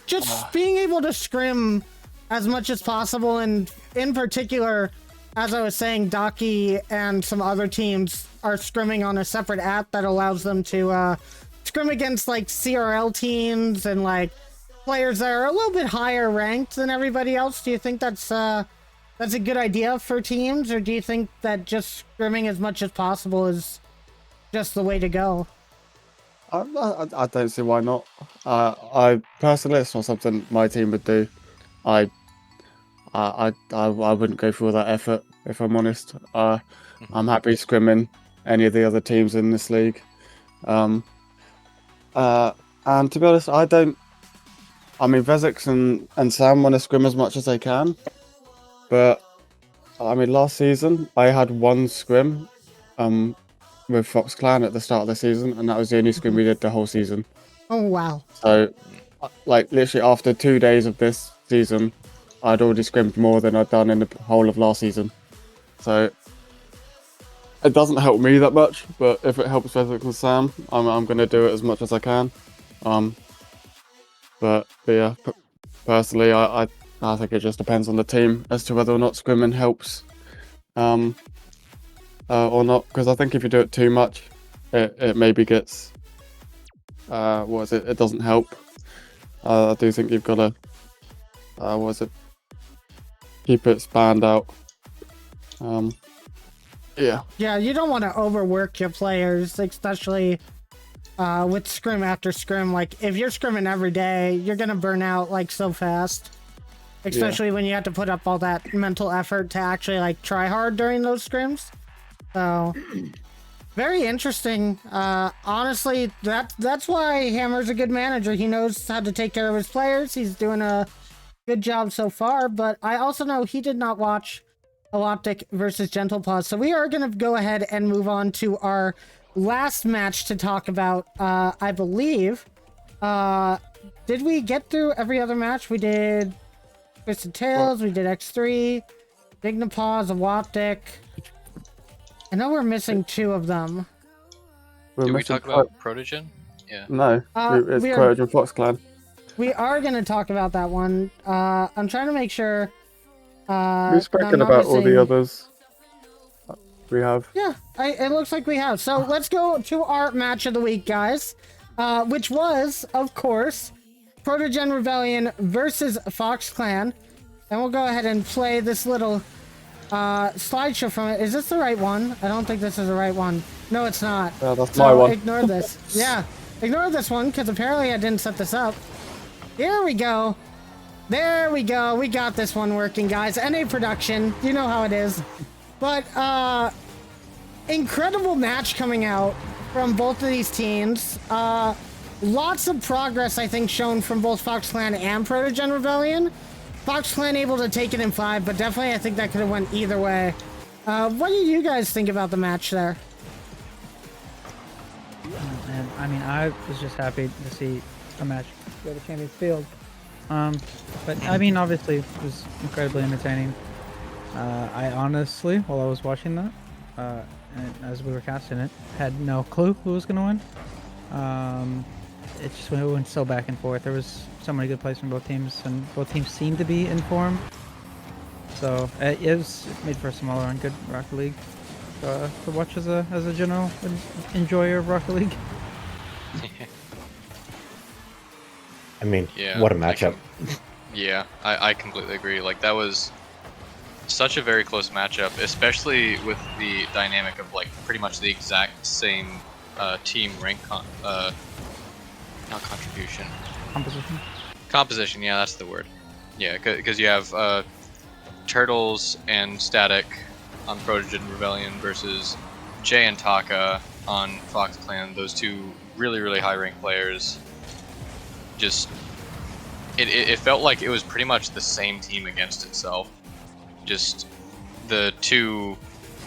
just being able to scrim as much as possible, and in particular, as I was saying, Daki and some other teams are scrimming on a separate app that allows them to scrim against like CRL teams and like players that are a little bit higher ranked than everybody else. Do you think that's a good idea for teams, or do you think that just scrimming as much as possible is just the way to go? I don't see why not. I personally, it's not something my team would do. I wouldn't go through all that effort, if I'm honest. I'm happy scrimming any of the other teams in this league. And to be honest, I mean, Vezix and Sam want to scrim as much as they can. But, I mean, last season, I had one scrim with Fox Clan at the start of the season, and that was the only scrim we did the whole season. Oh, wow. So, like, literally after 2 days of this season, I'd already scrimmed more than I'd done in the whole of last season. So, it doesn't help me that much, but if it helps Vezix and Sam, I'm going to do it as much as I can. But yeah, personally, I think it just depends on the team as to whether or not scrimming helps. Or not, because I think if you do it too much, it maybe gets it doesn't help. I do think you've got to keep it spanned out. Yeah, you don't want to overwork your players, especially with scrim after scrim. Like, if you're scrimming every day, you're gonna burn out like so fast, especially when you have to put up all that mental effort to actually like try hard during those scrims. So, very interesting. Honestly, that's why Hammer's a good manager. He knows how to take care of his players. He's doing a good job so far, but I also know he did not watch Optic versus Gentle Pause. So we are going to go ahead and move on to our last match to talk about, I believe. Did we get through every other match? We did Twisted Tales, we did X3, Dignapause, Optic. I know we're missing 2 of them. Did we talk about Protogen? Yeah. No, it's Protogen Fox Clan. We are going to talk about that one. I'm trying to make sure. We've spoken about all the others. We have. Yeah, it looks like we have. So let's go to our match of the week, guys. Which was, of course, Protogen Rebellion versus Fox Clan. And we'll go ahead and play this little slideshow from it. Is this the right one? I don't think this is the right one. No, it's not. Yeah, that's my one. Ignore this. Yeah, ignore this one, because apparently I didn't set this up. Here we go. There we go. We got this one working, guys. NA production. You know how it is. But, incredible match coming out from both of these teams. Lots of progress, I think, shown from both Fox Clan and Protogen Rebellion. Fox Clan able to take it in 5, but definitely I think that could have went either way. What do you guys think about the match there? And I mean, I was just happy to see a match go to Champions Field. But I mean, obviously, it was incredibly entertaining. I honestly, while I was watching that, and as we were casting it, had no clue who was gonna win. It just went so back and forth. There was so many good plays from both teams, and both teams seemed to be in form. So it was made for a smaller and good Rocket League to watch as a general enjoyer of Rocket League. I mean, Yeah, what a matchup. Yeah, I completely agree. Like, that was such a very close matchup, especially with the dynamic of, like, pretty much the exact same team rank not contribution. Composition, yeah, that's the word. Yeah, because you have Turtles and Static on Protogen Rebellion versus Jay and Taka on Fox Clan. Those two really, really high rank players. Just, it felt like it was pretty much the same team against itself. Just the two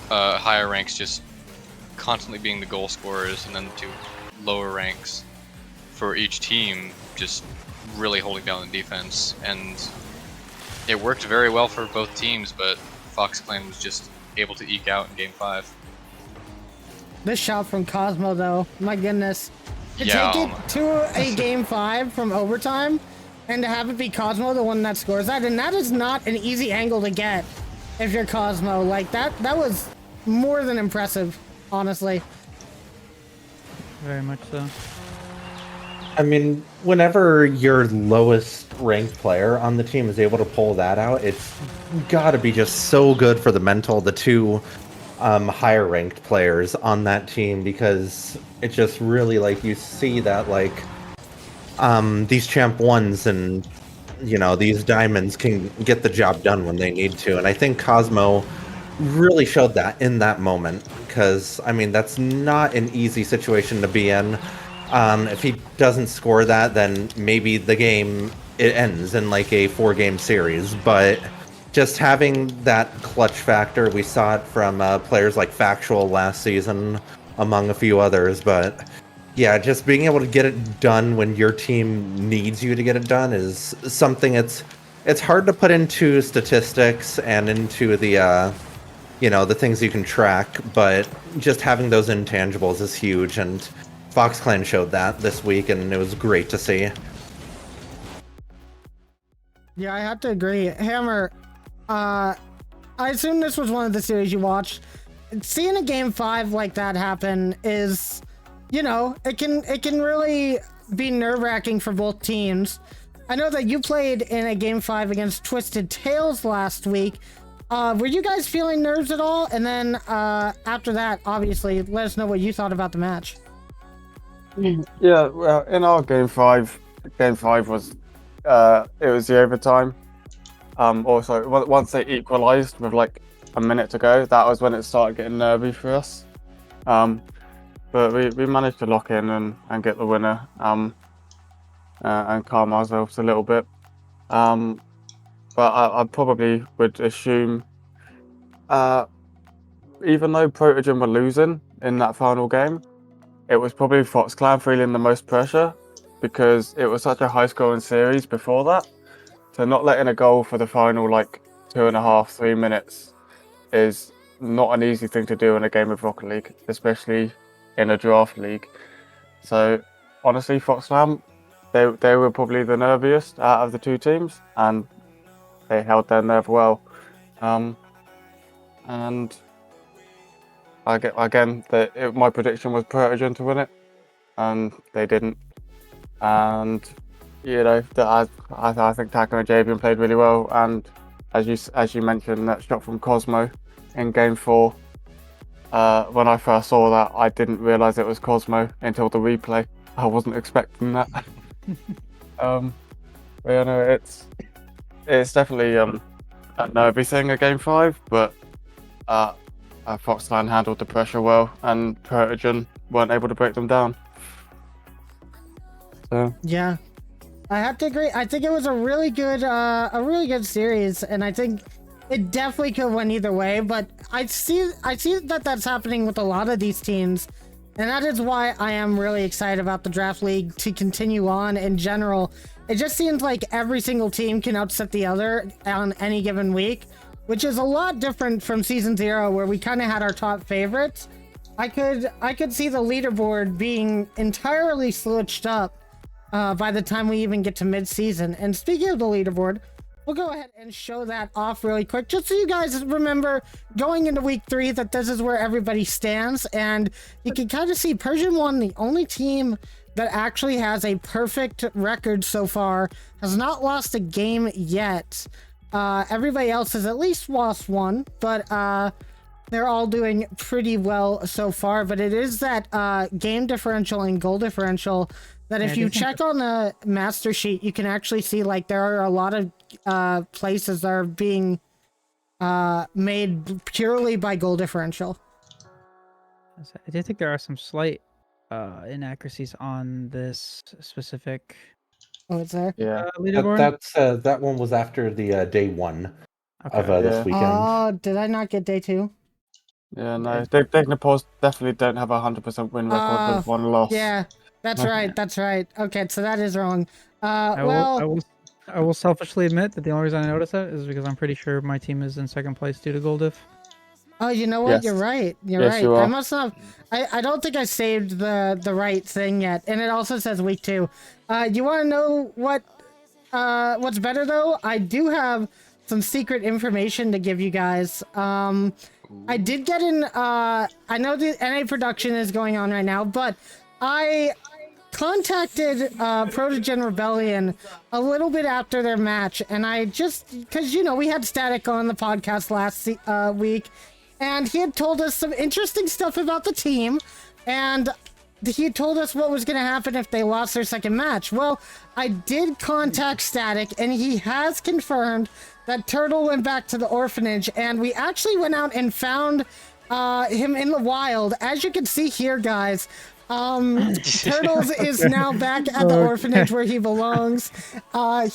higher ranks just constantly being the goal scorers, and then the two lower ranks for each team just really holding down the defense. And it worked very well for both teams, but Fox Clan was just able to eke out in Game 5. This shot from Cosmo, though, my goodness. To Yeah, take it to a Game 5 from overtime, and to have it be Cosmo, the one that scores that, and that is not an easy angle to get if you're Cosmo. Like, that was more than impressive, honestly. Very much so. I mean, whenever your lowest ranked player on the team is able to pull that out, it's got to be just so good for the mental, the two higher ranked players on that team, because it just really, like, you see that, like, these champ ones and, you know, these diamonds can get the job done when they need to. And I think Cosmo really showed that in that moment, because, I mean, that's not an easy situation to be in. If he doesn't score that, then maybe the game, it ends in like a 4-game series. But just having that clutch factor, we saw it from players like Factual last season, among a few others. But yeah, just being able to get it done when your team needs you to get it done is something it's hard to put into statistics and into the you know, the things you can track. But just having those intangibles is huge, and Fox Clan showed that this week, and it was great to see. Yeah, I have to agree. Hammer, I assume this was one of the series you watched. Seeing a Game 5 like that happen is, you know, it can really be nerve-wracking for both teams. I know that you played in a Game 5 against Twisted Tales last week. Were you guys feeling nerves at all? And then after that, obviously, let us know what you thought about the match. Yeah, well, in our Game 5 was it was the overtime. Also, once they equalised with like a minute to go, that was when it started getting nervy for us. But we managed to lock in and get the winner, and calm ourselves a little bit. But I probably would assume, even though Protogen were losing in that final game, it was probably Fox Clan feeling the most pressure, because it was such a high-scoring series before that. So not letting a goal for the final, like, 2.5, 3 minutes is not an easy thing to do in a game of Rocket League, especially in a draft league. So honestly, Fox Clan, they were probably the nerviest out of the two teams, and they held their nerve well. And again, my prediction was Protogen to win it, and they didn't. And you know, I think Taka and Javian played really well. And as you mentioned, that shot from Cosmo in Game 4. When I first saw that, I didn't realise it was Cosmo until the replay. I wasn't expecting that. But you know, it's definitely a nervy thing at Game 5, but Fox Clan handled the pressure well, and Protogen weren't able to break them down. So Yeah, I have to agree. I think it was a really good series, and I think it definitely could win either way, but I see that that's happening with a lot of these teams, and that is why I am really excited about the draft league to continue on in general. It just seems like every single team can upset the other on any given week, which is a lot different from season 0 where we kind of had our top favorites. I could see the leaderboard being entirely switched up by the time we even get to mid-season. And speaking of the leaderboard, we'll go ahead and show that off really quick, just so you guys remember going into week 3 that this is where everybody stands. And you can kind of see Persian 1, the only team that actually has a perfect record so far, has not lost a game yet. Everybody else has at least lost one, but they're all doing pretty well so far. But it is that game differential and goal differential that if you check on the master sheet, you can actually see like there are a lot of places that are being made purely by goal differential. I do think there are some slight inaccuracies on this specific Oh, it's there? Yeah. leaderboard. That one was after the day 1 of Okay. this Yeah. weekend. Oh, did I not get day 2? Yeah, no. Dignapors definitely don't have a 100% win record with 1 loss. Yeah, that's right. That's right. Okay, so that is wrong. I will selfishly admit that the only reason I noticed that is because I'm pretty sure my team is in second place due to goal diff. Oh, you know what? Yes. You're right. You're Yes, right. you I are. must not. I don't think I saved the right thing yet, and it also says week 2. You want to know what's better though? I do have some secret information to give you guys. I did get in. I know the NA production is going on right now, but I contacted Protogen Rebellion a little bit after their match, and I just because we had Static on the podcast last week, and he had told us some interesting stuff about the team, and he had told us what was going to happen if they lost their second match. Well, I did contact Static, and he has confirmed that Turtle went back to the orphanage, and we actually went out and found him in the wild. As you can see here, guys, Turtles is now back at the orphanage where he belongs.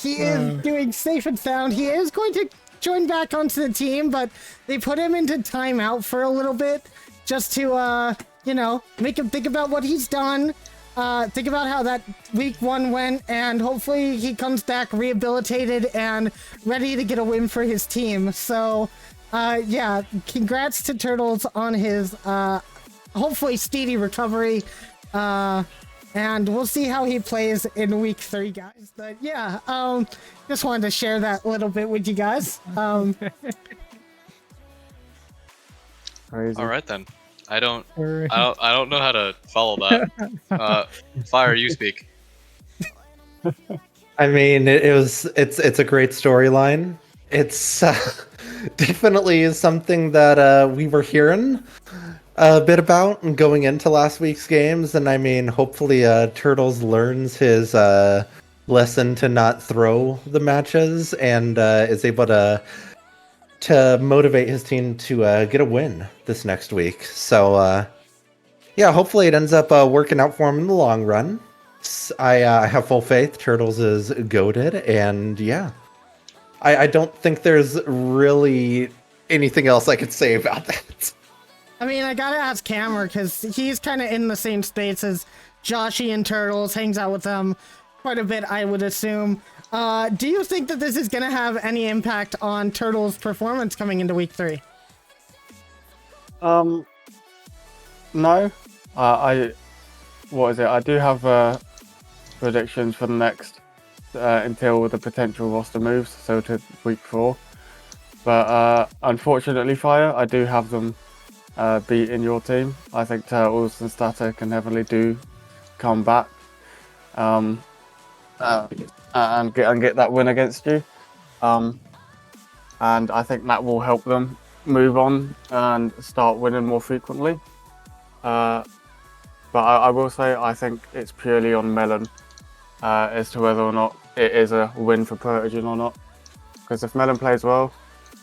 He is doing safe and sound. He is going to join back onto the team, but they put him into timeout for a little bit just to, make him think about what he's done. Think about how that week 1 went, and hopefully he comes back rehabilitated and ready to get a win for his team. So, yeah, congrats to Turtles on his, hopefully speedy recovery. And we'll see how he plays in week 3, guys. But yeah, just wanted to share that little bit with you guys. Crazy. All right then. I don't know how to follow that. Fire, you speak. I mean, it's a great storyline. It's definitely something that we were hearing a bit about and going into last week's games, and I mean, hopefully Turtles learns his lesson to not throw the matches and is able to motivate his team to get a win this next week. So yeah, hopefully it ends up working out for him in the long run. I have full faith. Turtles is goated, and yeah, I don't think there's really anything else I could say about that. I mean, I gotta ask Hammer, because he's kind of in the same space as Joshy and Turtles, hangs out with them quite a bit, I would assume. Do you think that this is gonna have any impact on Turtles' performance coming into week 3? No. What is it? I do have predictions for the next until the potential roster moves, so to week 4. But unfortunately, Fire, I do have them beating your team. I think Turtles and Static and Heavenly do come back and get that win against you. And I think that will help them move on and start winning more frequently. But I will say I think it's purely on Melon as to whether or not it is a win for Protogen or not. Because if Melon plays well,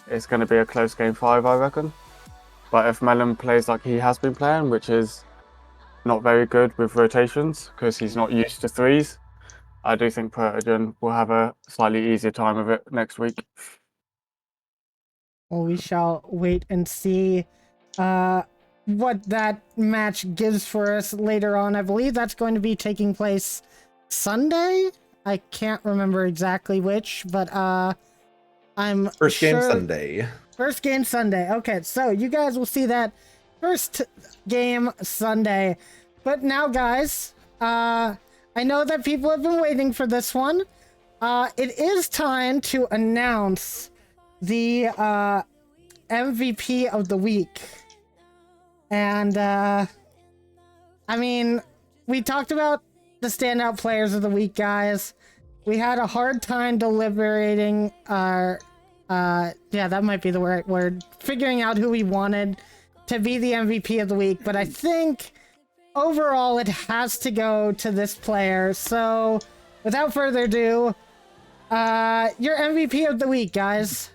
it's going to be a close game 5, I reckon. But if Melon plays like he has been playing, which is not very good with rotations, because he's not used to 3s, I do think Protogen will have a slightly easier time of it next week. Well, we shall wait and see what that match gives for us later on. I believe that's going to be taking place Sunday. I can't remember exactly which, but I'm First game sure... Sunday. First game Sunday. Okay, so you guys will see that first game Sunday. But now, guys, I know that people have been waiting for this one. It is time to announce the MVP of the week. And, I mean, we talked about the standout players of the week, guys. We had a hard time deliberating our, yeah, that might be the right word, figuring out who we wanted to be the MVP of the week. But I think overall it has to go to this player. So without further ado, your MVP of the week, guys.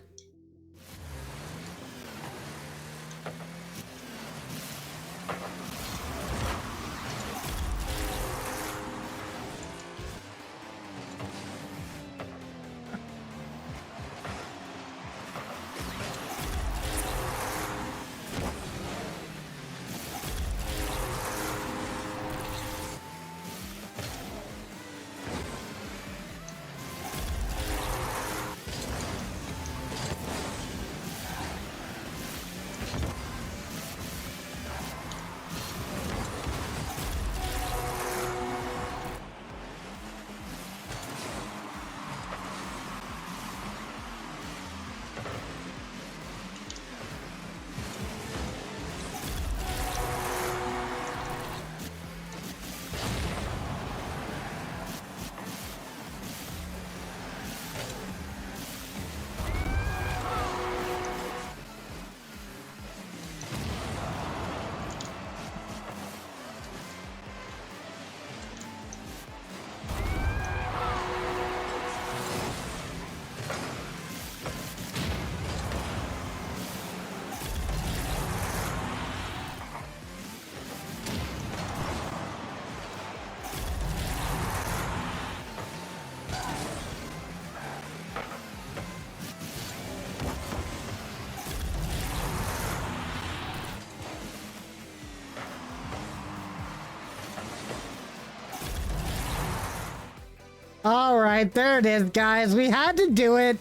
All right, there it is, guys. We had to do it.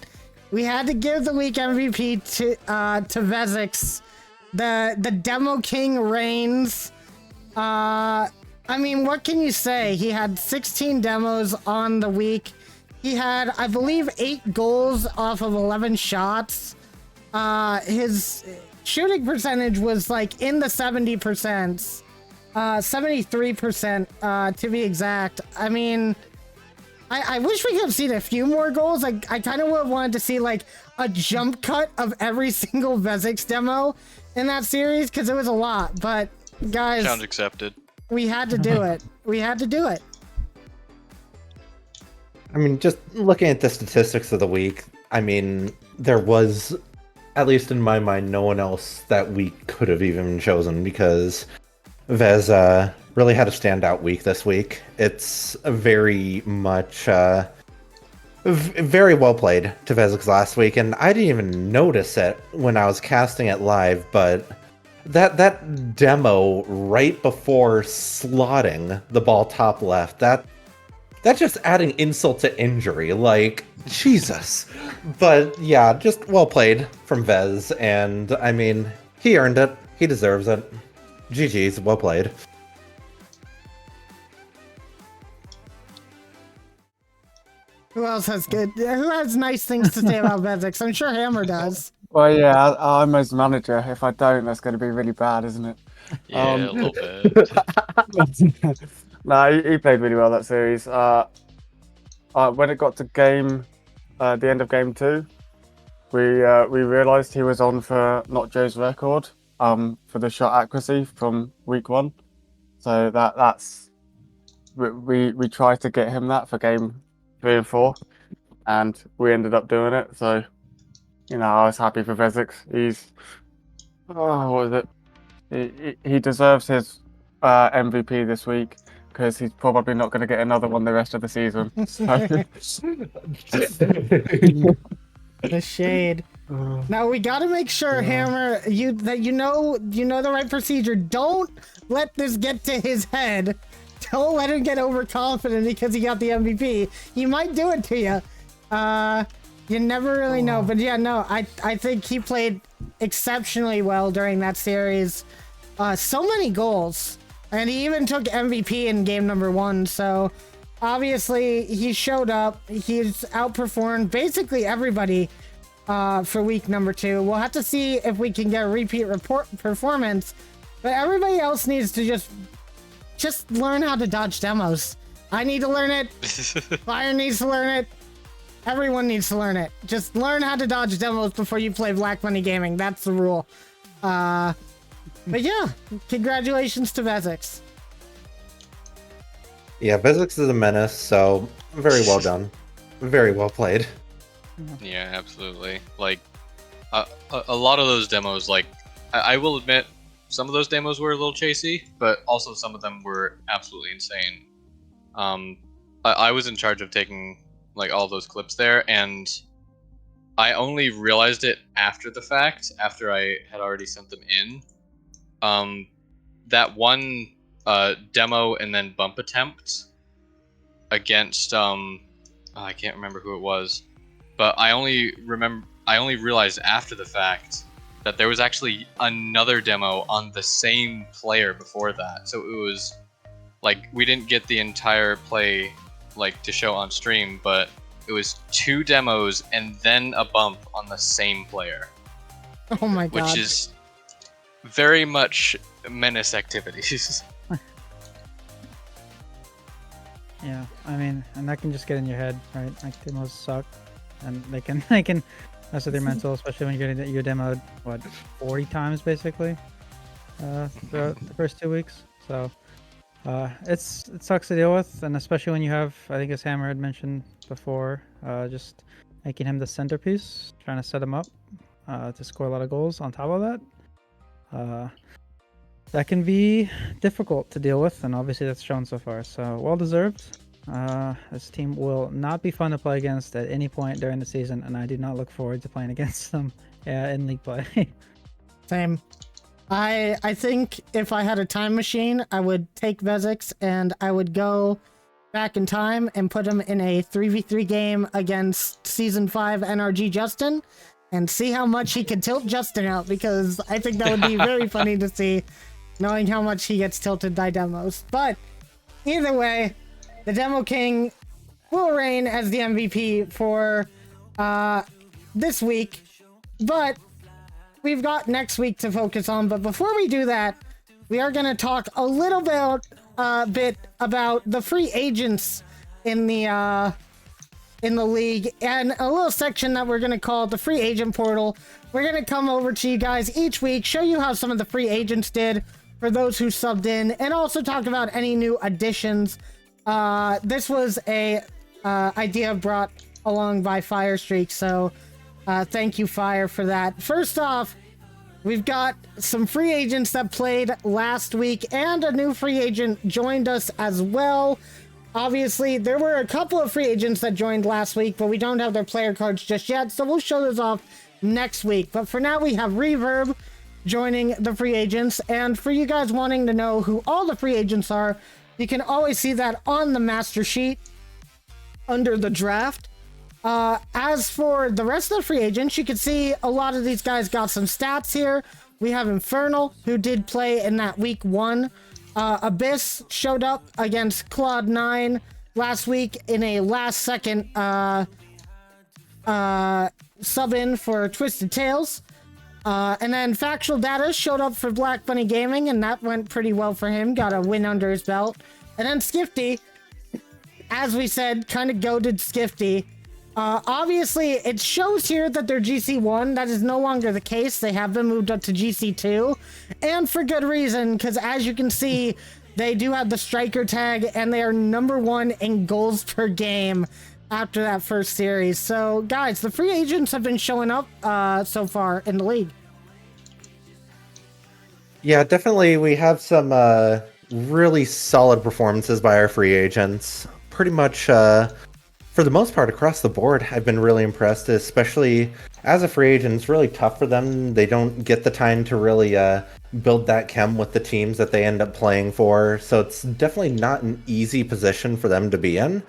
We had to give the week MVP to Vezix. The Demo King reigns. I mean, what can you say? He had 16 demos on the week. He had, I believe, 8 goals off of 11 shots. His shooting percentage was like in the 70%. 73% to be exact. I mean, I wish we could have seen a few more goals. I kind of wanted to see like a jump cut of every single Vezix demo in that series because it was a lot. But guys, Challenge accepted. We had to do it. We had to do it. I mean, just looking at the statistics of the week, I mean, there was, at least in my mind, no one else that we could have even chosen because Vez really had a standout week this week. It's very much very well played to Vezix last week, and I didn't even notice it when I was casting it live, but that demo right before slotting the ball top left, that's just adding insult to injury, like, Jesus. But yeah, just well played from Vez, and I mean, he earned it. He deserves it. GG's, well played. Who else has good? Who has nice things to say about Vezix? I'm sure Hammer does. Well, yeah, I'm his manager. If I don't, that's going to be really bad, isn't it? Yeah, a little bit. No, he played really well that series. When it got to the end of game 2, we realised he was on for Not Joe's record for the shot accuracy from week 1. So that's we tried to get him that for game 3 and 4, and we ended up doing it. So, you know, I was happy for Vezix. He's what is it? He deserves his MVP this week because he's probably not going to get another one the rest of the season. So. The shade. Now we gotta make sure, Hammer, that you know the right procedure. Don't let this get to his head. Don't let him get overconfident because he got the MVP. He might do it to you. You never really know. But yeah, no, I think he played exceptionally well during that series. So many goals. And he even took MVP in game number 1. So obviously he showed up. He's outperformed basically everybody for week number 2. We'll have to see if we can get a repeat performance. But everybody else needs to just learn how to dodge demos. I need to learn it. Fire needs to learn it. Everyone needs to learn it. Just learn how to dodge demos before you play Black Money Gaming. That's the rule. But yeah, congratulations to Vezix. Yeah, Vezix is a menace, so very well done. Very well played. Yeah, absolutely. Like, a lot of those demos, like, I will admit, some of those demos were a little chasey, but also some of them were absolutely insane. I was in charge of taking, like, all those clips there, and I only realized it after the fact, after I had already sent them in. That one demo and then bump attempt against I can't remember who it was, but I only realized after the fact that there was actually another demo on the same player before that. So it was like we didn't get the entire play like to show on stream, but it was 2 demos and then a bump on the same player. Oh my god. Which is very much menace activities. Yeah, I mean, and that can just get in your head, right? Like demos suck, and they can mess with your mental, especially when you're getting your demoed 40 times basically throughout the first 2 weeks. So it sucks to deal with, and especially when you have, I think as Hammer had mentioned before, just making him the centerpiece, trying to set him up to score a lot of goals on top of that. That can be difficult to deal with, and obviously that's shown so far. So well deserved. This team will not be fun to play against at any point during the season, and I do not look forward to playing against them in league play. Same. I think if I had a time machine, I would take Vezix and I would go back in time and put him in a 3v3 game against Season 5 NRG Justin and see how much he could tilt Justin out, because I think that would be very funny to see, knowing how much he gets tilted by demos. But either way, the Demo King will reign as the MVP for this week. But we've got next week to focus on. But before we do that, we are going to talk a little bit about the free agents in the league, and a little section that we're going to call the free agent portal. We're going to come over to you guys each week, show you how some of the free agents did for those who subbed in, and also talk about any new additions. This was a idea brought along by Firestreak, so thank you, Fire, for that. First off, we've got some free agents that played last week, and a new free agent joined us as well. Obviously, there were a couple of free agents that joined last week, but we don't have their player cards just yet, so we'll show those off next week. But for now, we have Reverb joining the free agents, and for you guys wanting to know who all the free agents are, you can always see that on the master sheet under the draft. As for the rest of the free agents, you can see a lot of these guys got some stats here. We have Infernal, who did play in that week 1. Abyss showed up against Cloud9 last week in a last-second sub-in for Twisted Tales. And then Factual Data showed up for Black Bunny Gaming, and that went pretty well for him. Got a win under his belt. And then Skifty, as we said, kind of goated Skifty. Obviously, it shows here that they're GC1. That is no longer the case. They have been moved up to GC2. And for good reason, because as you can see, they do have the striker tag, and they are #1 in goals per game after that first series. So, guys, the free agents have been showing up so far in the league. Yeah, definitely. We have some really solid performances by our free agents. Pretty much for the most part, across the board, I've been really impressed, especially as a free agent. It's really tough for them. They don't get the time to really build that chem with the teams that they end up playing for. So it's definitely not an easy position for them to be in.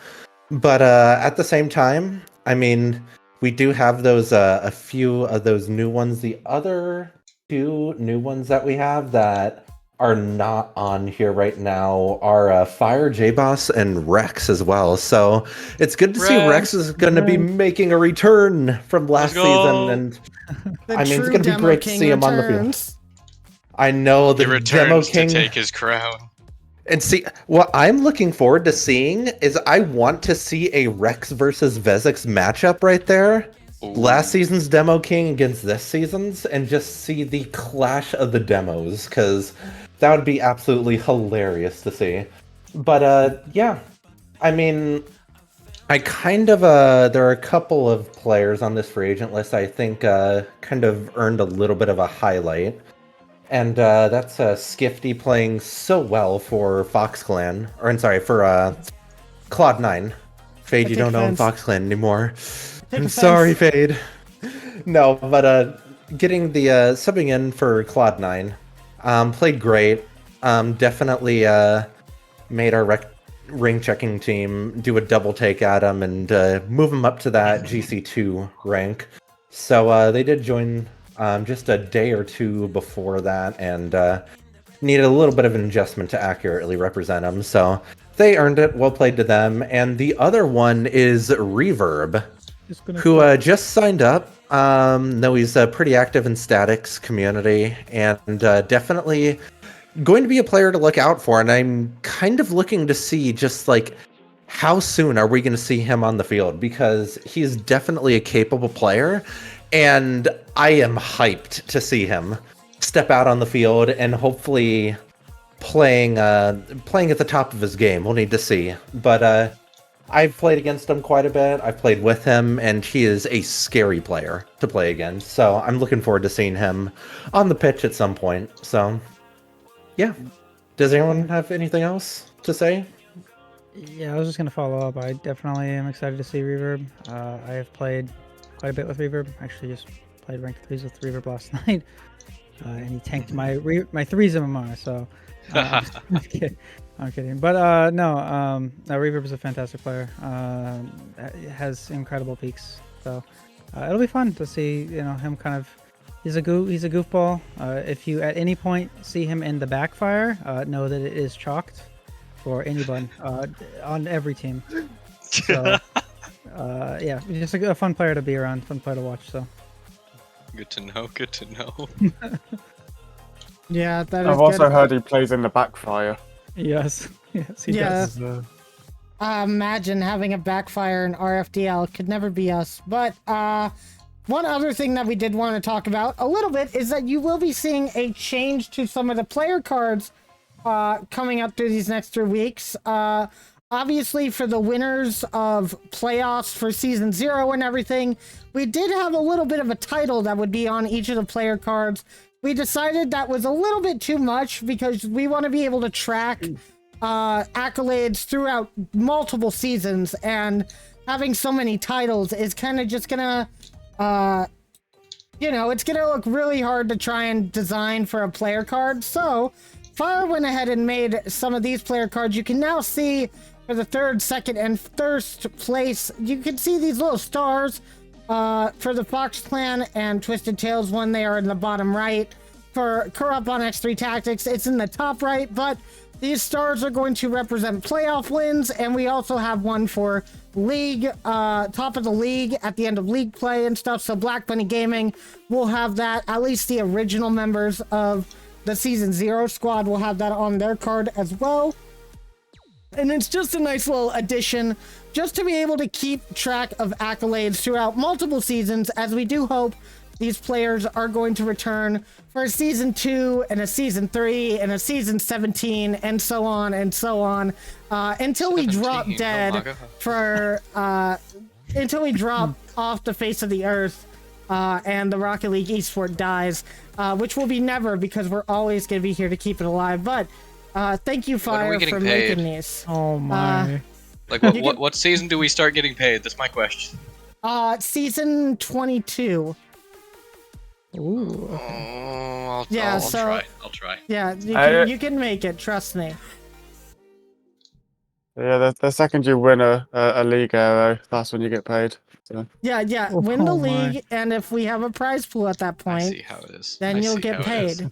But at the same time, I mean, we do have those a few of those new ones. The other two new ones that we have that are not on here right now are Fire, J-Boss, and Rex as well. So it's good to see Rex is going to be making a return from last season, and I mean, it's going to be great to see him on the field. I know the He Demo returns King to take his crown. And see, what I'm looking forward to seeing is I want to see a Rex versus Vezix matchup right there. Ooh. Last season's Demo King against this season's, and just see the clash of the demos, because that would be absolutely hilarious to see. But yeah, I mean, I kind of there are a couple of players on this free agent list I think kind of earned a little bit of a highlight. And that's Skifty playing so well for Fox Clan, or I'm sorry, for Cloud9. Fade, you don't own Fox Clan anymore. I'm sorry, Fade. No, but getting the subbing in for Cloud9, played great. Definitely made our ring checking team do a double take at him and move him up to that GC2 rank. So they did join just a day or two before that, and needed a little bit of an adjustment to accurately represent him. So they earned it. Well played to them. And the other one is Reverb, who just signed up. No, he's pretty active in Statics community, and definitely going to be a player to look out for. And I'm kind of looking to see just like how soon are we going to see him on the field, because he's definitely a capable player. And I am hyped to see him step out on the field and hopefully playing at the top of his game. We'll need to see. But I've played against him quite a bit. I've played with him, and he is a scary player to play against. So I'm looking forward to seeing him on the pitch at some point. So, yeah. Does anyone have anything else to say? Yeah, I was just going to follow up. I definitely am excited to see Reverb. I have played quite a bit with Reverb. Actually, just played ranked 3s with Reverb last night, and he tanked my 3s MMR. So I'm kidding. But no, Reverb is a fantastic player. Has incredible peaks. So it'll be fun to see him kind of. He's a goofball. If you at any point see him in the backfire, know that it is chalked for anyone on every team. So. Yeah, just a fun player to be around, fun player to watch. So good to know. Good to know. Yeah, that is. I've also heard he plays in the backfire. Yes, he does. Imagine having a backfire in RFDL. Could never be us. But one other thing that we did want to talk about a little bit is that you will be seeing a change to some of the player cards coming up through these next 3 weeks. Obviously, for the winners of playoffs for Season 0 and everything, we did have a little bit of a title that would be on each of the player cards. We decided that was a little bit too much because we want to be able to track accolades throughout multiple seasons, and having so many titles is kind of just gonna, it's gonna look really hard to try and design for a player card. So Fire went ahead and made some of these player cards. You can now see for the 3rd, 2nd, and 1st place, you can see these little stars for the Fox Clan and Twisted Tails one. They are in the bottom right. For Corrupt on X3 Tactics, it's in the top right, but these stars are going to represent playoff wins, and we also have one for league, top of the league at the end of league play and stuff. So Black Bunny Gaming will have that. At least the original members of the Season 0 squad will have that on their card as well. And it's just a nice little addition just to be able to keep track of accolades throughout multiple seasons, as we do hope these players are going to return for a Season 2 and a Season 3 and a Season 17 and so on and so on, until we drop dead until we drop off the face of the earth and the Rocket League esport dies, which will be never, because we're always going to be here to keep it alive. But thank you, Fire, for making these. Oh my. Like, You what season do we start getting paid? That's my question. Season 22. Ooh. Oh, I'll so try. I'll try. yeah, I- you can make it. Trust me. Yeah, the second you win a league arrow, that's when you get paid. So. Yeah. Oh, Win the oh my. league, and if we have a prize pool at that I point, see how it is. then I you'll see get how it is. paid.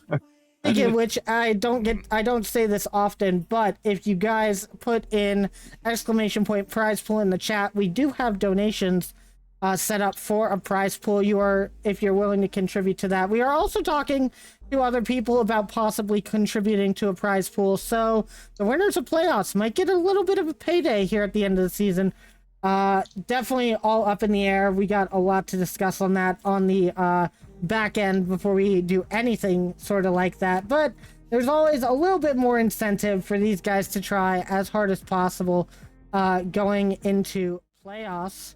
Speaking of which, I don't say this often, but if you guys put in exclamation point prize pool in the chat, we do have donations set up for a prize pool. If you're willing to contribute to that. We are also talking to other people about possibly contributing to a prize pool. So the winners of playoffs might get a little bit of a payday here at the end of the season. Definitely all up in the air. We got a lot to discuss on that on the back end before we do anything sort of like that. But there's always a little bit more incentive for these guys to try as hard as possible going into playoffs.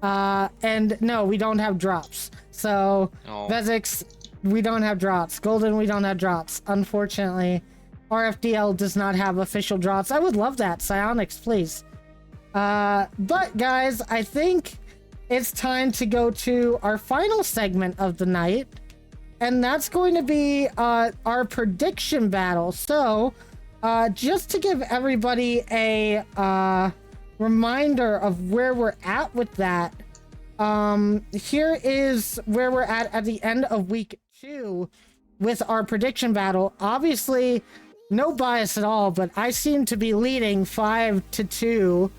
And no, we don't have drops. So Oh. Vezix, we don't have drops. Golden, we don't have drops. Unfortunately, RFDL does not have official drops. I would love that. Psionics, please. But guys, I think it's time to go to our final segment of the night, and that's going to be our prediction battle. So just to give everybody a reminder of where we're at with that, here is where we're at the end of week 2 with our prediction battle. Obviously no bias at all, but I seem to be leading 5-2.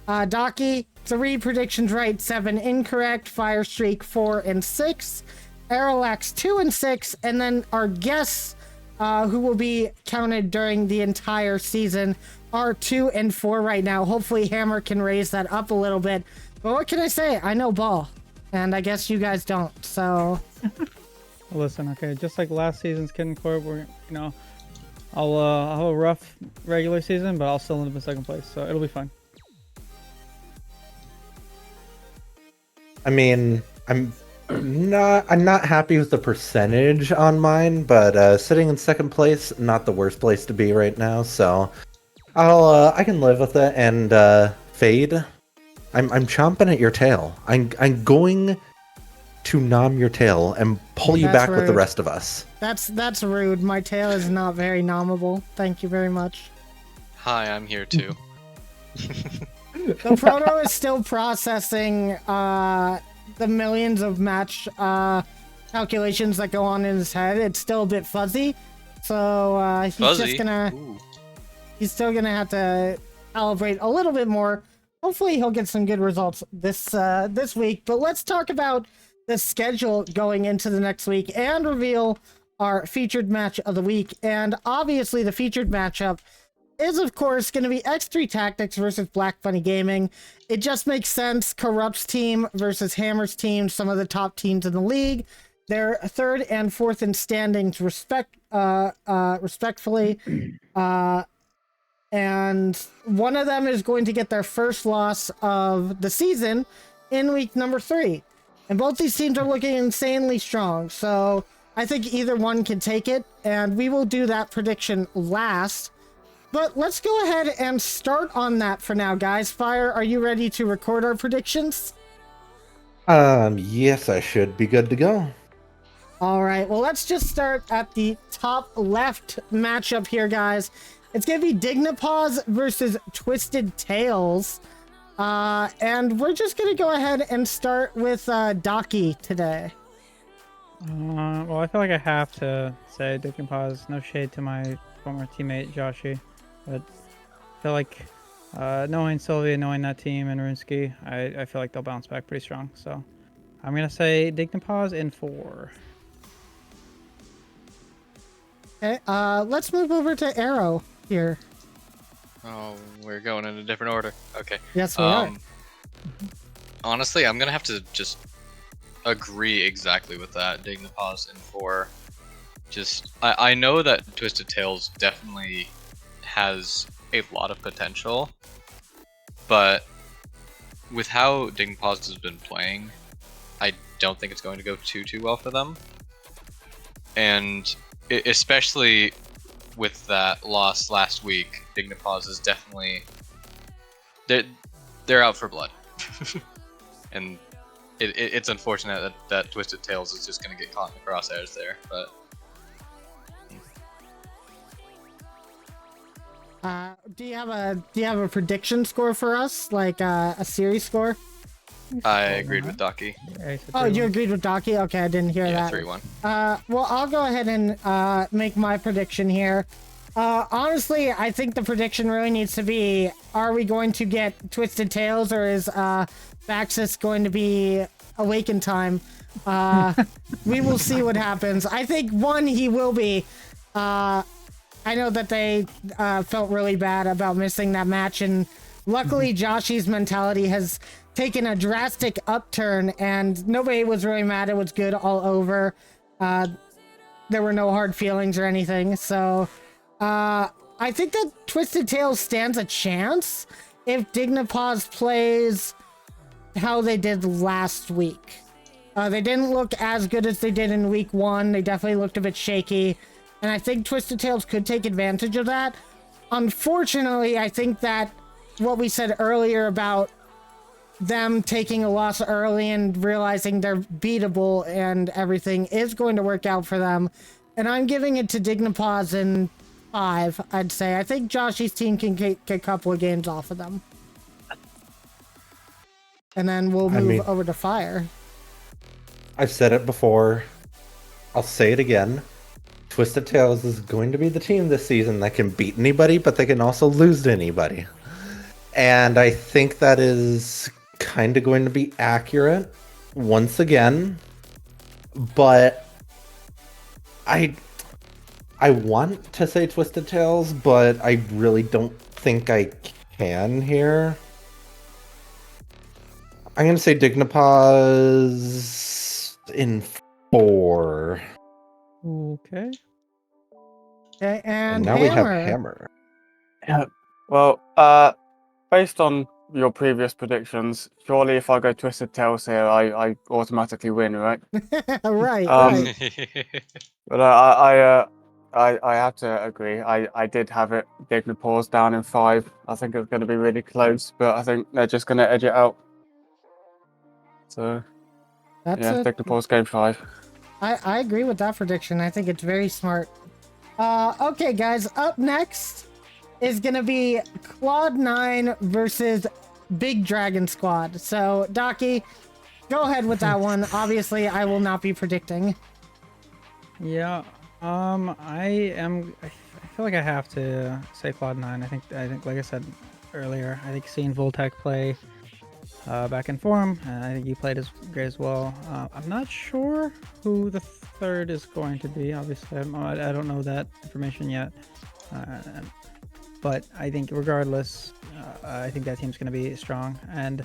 Docky, 3 predictions right, 7 incorrect. Firestreak 4 and 6. Aerolax 2 and 6, and then our guests who will be counted during the entire season are 2 and 4 right now. Hopefully Hammer can raise that up a little bit. But what can I say? I know ball, and I guess you guys don't. So Listen, okay, just like last season's Kid and Corp, I'll have a rough regular season, but I'll still end up in second place, so it'll be fun. I mean, I'm not happy with the percentage on mine, but sitting in second place, not the worst place to be right now. So I can live with it. And Fade, I'm chomping at your tail. I'm going to nom your tail and pull you That's back with the rude. rest of us. that's rude. My tail is not very nommable. Thank you very much. Hi, I'm here too. The Proto is still processing the millions of match calculations that go on in his head. It's still a bit fuzzy, so he's Fuzzy. just gonna Ooh. he's still gonna have to calibrate a little bit more. Hopefully he'll get some good results this week. But let's talk about the schedule going into the next week and reveal our featured match of the week. And obviously the featured matchup is of course going to be X3 Tactics versus Black Bunny Gaming. It just makes sense. Corrupt's team versus Hammer's team, some of the top teams in the league. They're 3rd and 4th in standings respectfully. And one of them is going to get their first loss of the season in week number 3. And both these teams are looking insanely strong. So I think either one can take it. And we will do that prediction last. But let's go ahead and start on that for now, guys. Fire, are you ready to record our predictions? Yes, I should be good to go. All right, well, let's just start at the top left matchup here, guys. It's going to be Dignipaws versus Twisted Tails. And we're just going to go ahead and start with Docky today. Well, I feel like I have to say Dick and Pause. No shade to my former teammate Joshi, but I feel like knowing Sylvia, knowing that team and Runesky, I feel like they'll bounce back pretty strong. So I'm gonna say Dick and Pause in 4. Okay, let's move over to Arrow here. Oh, we're going in a different order. Okay. Yes, we are. Honestly, I'm gonna have to just agree exactly with that. Dignipaws in 4. Just, I know that Twisted Tails definitely has a lot of potential, but with how Dignipaws has been playing, I don't think it's going to go too well for them. And especially with that loss last week, Dignipaws is definitely they're out for blood, and it's unfortunate that Twisted Tails is just going to get caught in the crosshairs there. But do you have a prediction score for us, like a series score? I agreed with Docky. Yeah, he said Oh, you 3-1. agreed with Docky? Okay, I didn't hear Yeah, that. 3-1. Well, I'll go ahead and make my prediction here. Honestly, I think the prediction really needs to be, are we going to get Twisted Tails, or is Baxis going to be Awaken Time? We will see what happens. I think, one, he will be. I know that they felt really bad about missing that match, and luckily Joshy's mentality has taken a drastic upturn, and nobody was really mad. It was good all over. There were no hard feelings or anything, so I think that Twisted Tails stands a chance if Dignipause plays how they did last week. They didn't look as good as they did in week 1. They definitely looked a bit shaky, and I think Twisted Tails could take advantage of that. Unfortunately, I think that what we said earlier about them taking a loss early and realizing they're beatable and everything is going to work out for them. And I'm giving it to Dignipause in 5, I'd say. I think Joshy's team can get a couple of games off of them. And then we'll move over to Fire. I've said it before. I'll say it again. Twisted Tails is going to be the team this season that can beat anybody, but they can also lose to anybody. And I think that is kind of going to be accurate once again. But I want to say Twisted Tails, but I really don't think I can here. I'm going to say Dignipause in 4. Okay. Okay, and now we have Hammer. Hammer. Yeah. Well, based on your previous predictions, surely if I go Twisted Tails here, I automatically win, right? Right, Um, right. But I have to agree. I did have it Dignipause down in 5. I think it's going to be really close, but I think they're just going to edge it out. So That's yeah, it. Dignipause game 5. I agree with that prediction. I think it's very smart. Okay, guys, up next is gonna be Cloud9 versus Big Dragon Squad. So, Docky, go ahead with that one. Obviously, I will not be predicting. Yeah. I feel like I have to say Cloud9. I think like I said earlier, I think seeing Voltec play back in form, and I think he played as great as well. I'm not sure who the third is going to be. Obviously, I don't know that information yet. But I think regardless, I think that team's going to be strong. And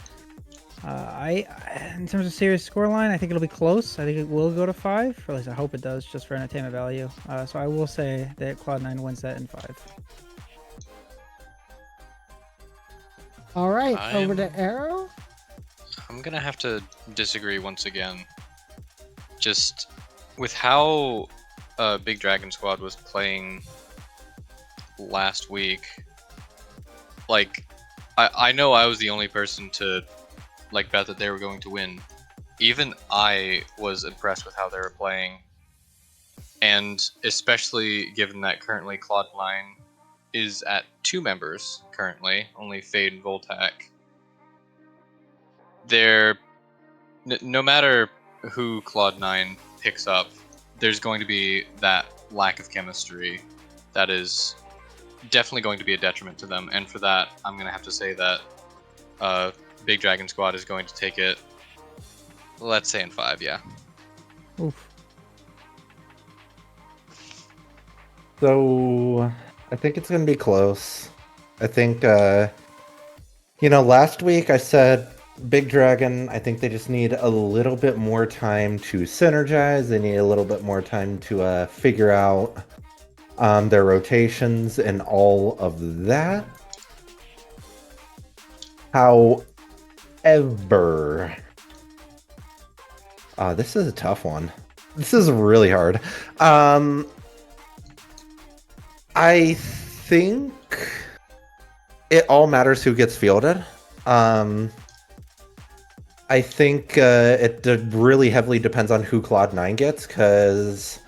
in terms of series scoreline, I think it'll be close. I think it will go to 5, or at least I hope it does, just for entertainment value. So I will say that Cloud9 wins that in 5. All right, over to Arrow. I'm gonna have to disagree once again. Just with how Big Dragon Squad was playing last week, like I know I was the only person to like bet that they were going to win. Even I was impressed with how they were playing, and especially given that currently Cloud9 is at 2 members currently, only Fade and Voltac. They're no matter who Cloud9 picks up, there's going to be that lack of chemistry that is definitely going to be a detriment to them. And for that, I'm going to have to say that Big Dragon Squad is going to take it, let's say in 5, yeah. Oof. So I think it's going to be close. I think, last week I said Big Dragon, I think they just need a little bit more time to synergize. They need a little bit more time to figure out their rotations and all of that. However, this is a tough one. This is really hard. I think it all matters who gets fielded. I think it really heavily depends on who Cloud9 gets, because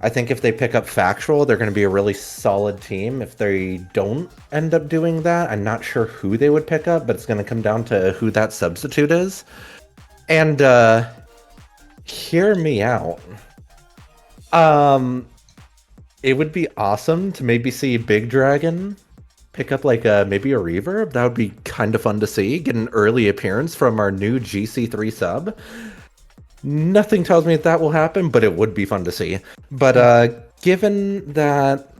I think if they pick up Factual, they're going to be a really solid team. If they don't end up doing that, I'm not sure who they would pick up, but it's going to come down to who that substitute is. And hear me out. It would be awesome to maybe see Big Dragon pick up like maybe a Reverb. That would be kind of fun to see. Get an early appearance from our new GC3 sub. Nothing tells me that will happen, but it would be fun to see. But given that,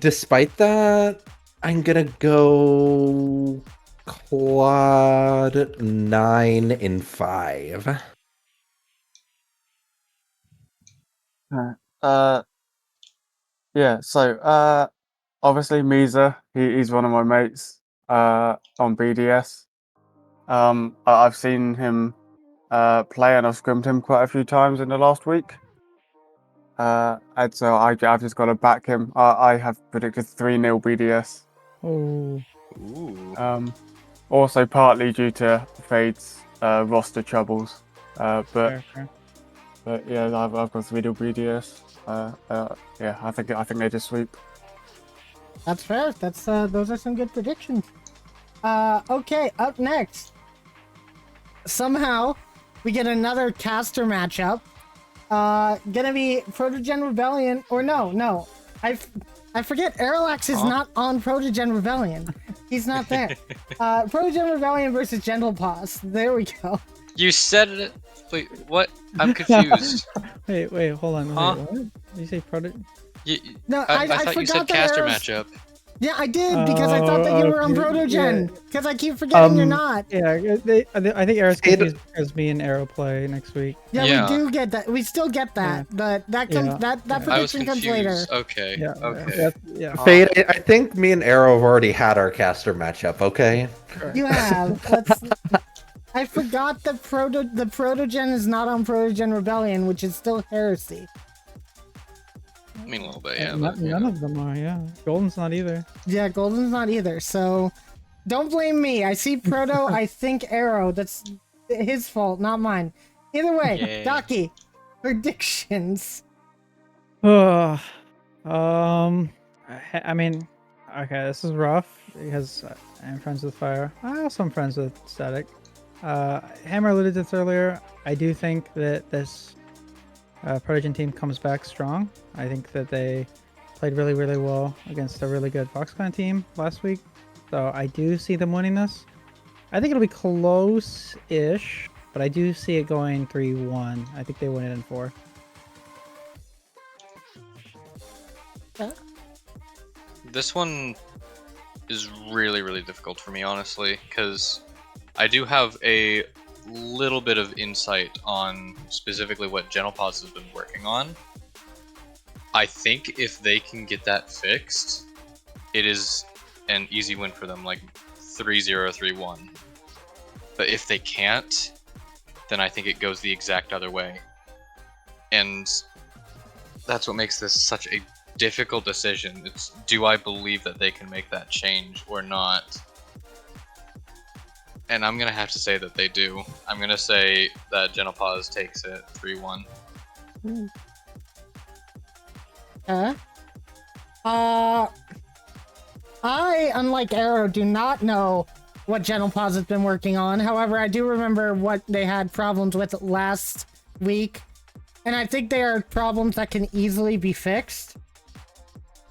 despite that, I'm gonna go Cloud9 in 5. Yeah, so obviously Misa, he's one of my mates on BDS. I've seen him play, and I've scrimmed him quite a few times in the last week. And so I've just got to back him. I have predicted 3-0 BDS. Oh, Ooh. Also partly due to Fade's roster troubles. But fair. yeah, I've got 3-0 BDS. Yeah, I think they just sweep. That's fair. That's those are some good predictions. Okay, up next. Somehow we get another caster matchup. Gonna be Protogen Rebellion, or no. I forget. Aerolax is not on Protogen Rebellion. He's not there. Protogen Rebellion versus Gentle Paws. There we go. You said it. Wait, what? I'm confused. Wait, hold on. Huh? Wait, what? Did you say Proto? No, I I thought you said forgot that caster Aeros- matchup. Yeah, I did, because I thought that you were on yeah. Protogen. Because I keep forgetting you're not. Yeah, I think Arrow's confused because me and Arrow play next week. Yeah, Yeah. we do get that. We still get that, but that comes Yeah. that I was prediction comes later. confused. Okay. Yeah. Okay. Yeah. Fade, I think me and Arrow have already had our caster matchup, okay? You have. I forgot that the Protogen is not on Protogen Rebellion, which is still heresy. I mean, a little bit, yeah. None of them are. Yeah, Golden's not either. Yeah, Golden's not either. So don't blame me. I see Proto. I think Arrow. That's his fault, not mine. Either way, Yay. Docky, predictions. I mean, okay, this is rough because I'm friends with Fire. I also am friends with Static. Hammer alluded to this earlier. I do think that this Protogen team comes back strong. I think that they played really, really well against a really good FoxClan team last week. So I do see them winning this. I think it'll be close-ish, but I do see it going 3-1. I think they win it in 4. This one is really, really difficult for me, honestly, because I do have a little bit of insight on specifically what Genopause has been working on. I think if they can get that fixed, it is an easy win for them, like 3-0, 3-1. But if they can't, then I think it goes the exact other way. And that's what makes this such a difficult decision. It's, do I believe that they can make that change or not? And I'm gonna have to say that they do. I'm gonna say that Genopause takes it 3-1. I, unlike Arrow, do not know what Genopause has been working on. However, I do remember what they had problems with last week, and I think they are problems that can easily be fixed.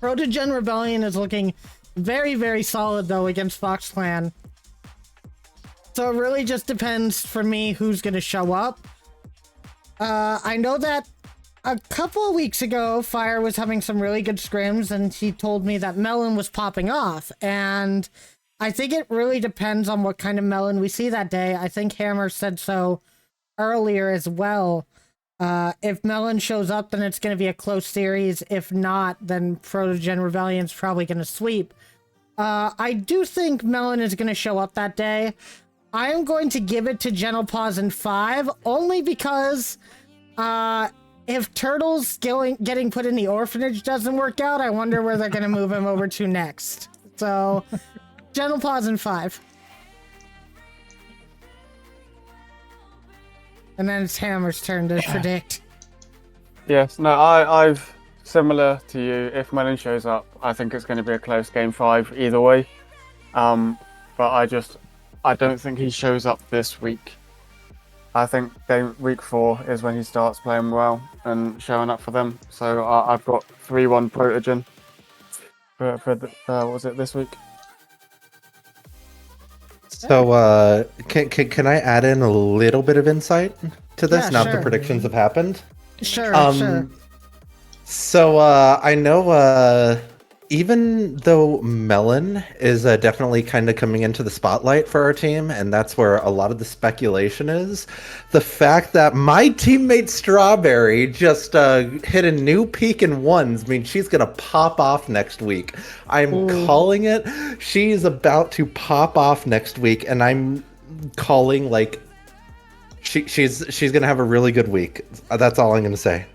Protogen Rebellion is looking very, very solid, though, against FoxClan. So it really just depends for me who's going to show up. I know that a couple of weeks ago, Fire was having some really good scrims, and he told me that Melon was popping off. And I think it really depends on what kind of Melon we see that day. I think Hammer said so earlier as well. If Melon shows up, then it's going to be a close series. If not, then Protogen Rebellion's probably going to sweep. I do think Melon is going to show up that day. I am going to give it to Genopause in 5, only because if Turtle's getting put in the orphanage doesn't work out, I wonder where they're going to move him over to next. So, gentle pause in 5. And then it's Hammer's turn to predict. Yes, no, I've similar to you. If Melon shows up, I think it's going to be a close game 5 either way. But I don't think he shows up this week. I think week 4 is when he starts playing well and showing up for them. So I've got 3-1 Protogen for what was it this week? So, can I add in a little bit of insight to this Yeah, now that sure. the predictions have happened? Sure, sure. So, I know, even though Melon is definitely kind of coming into the spotlight for our team, and that's where a lot of the speculation is, the fact that my teammate Strawberry just hit a new peak in ones means she's going to pop off next week. I'm calling it. She's about to pop off next week, and I'm calling, like, she's going to have a really good week. That's all I'm going to say.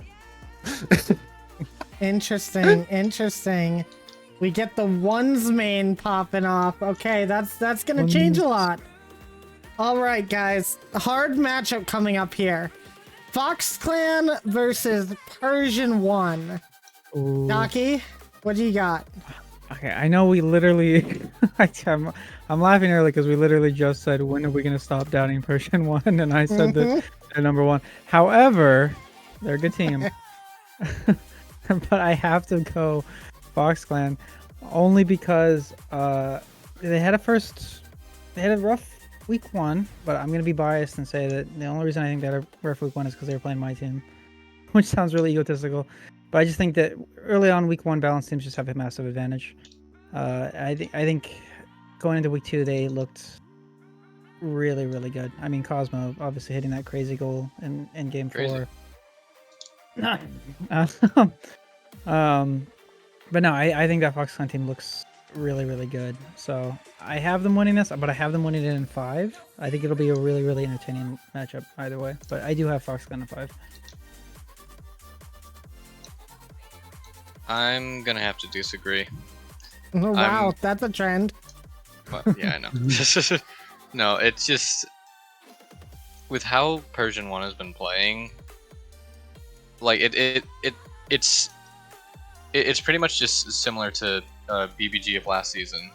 Interesting. We get the ones main popping off. Okay, that's gonna change a lot. All right, guys, hard matchup coming up here. Fox Clan versus Persian 1. Docky, what do you got? Okay, I know we literally. I'm laughing early because we literally just said, when are we going to stop doubting Persian 1? And I said that they're number 1. However, they're a good team. But I have to go Fox Clan only because they had a rough week 1, but I'm going to be biased and say that the only reason I think they had a rough week 1 is because they were playing my team, which sounds really egotistical. But I just think that early on, week 1, balanced teams just have a massive advantage. I think going into week 2, they looked really, really good. I mean, Cosmo obviously hitting that crazy goal in game 4. But no, I think that Fox Clan team looks really, really good. So I have them winning this, but I have them winning it in 5. I think it'll be a really, really entertaining matchup either way. But I do have Fox Clan in 5. I'm gonna have to disagree. Oh, wow, that's a trend. Well, yeah, I know. No, it's just with how Persian 1 has been playing. Like it's pretty much just similar to BBG of last season.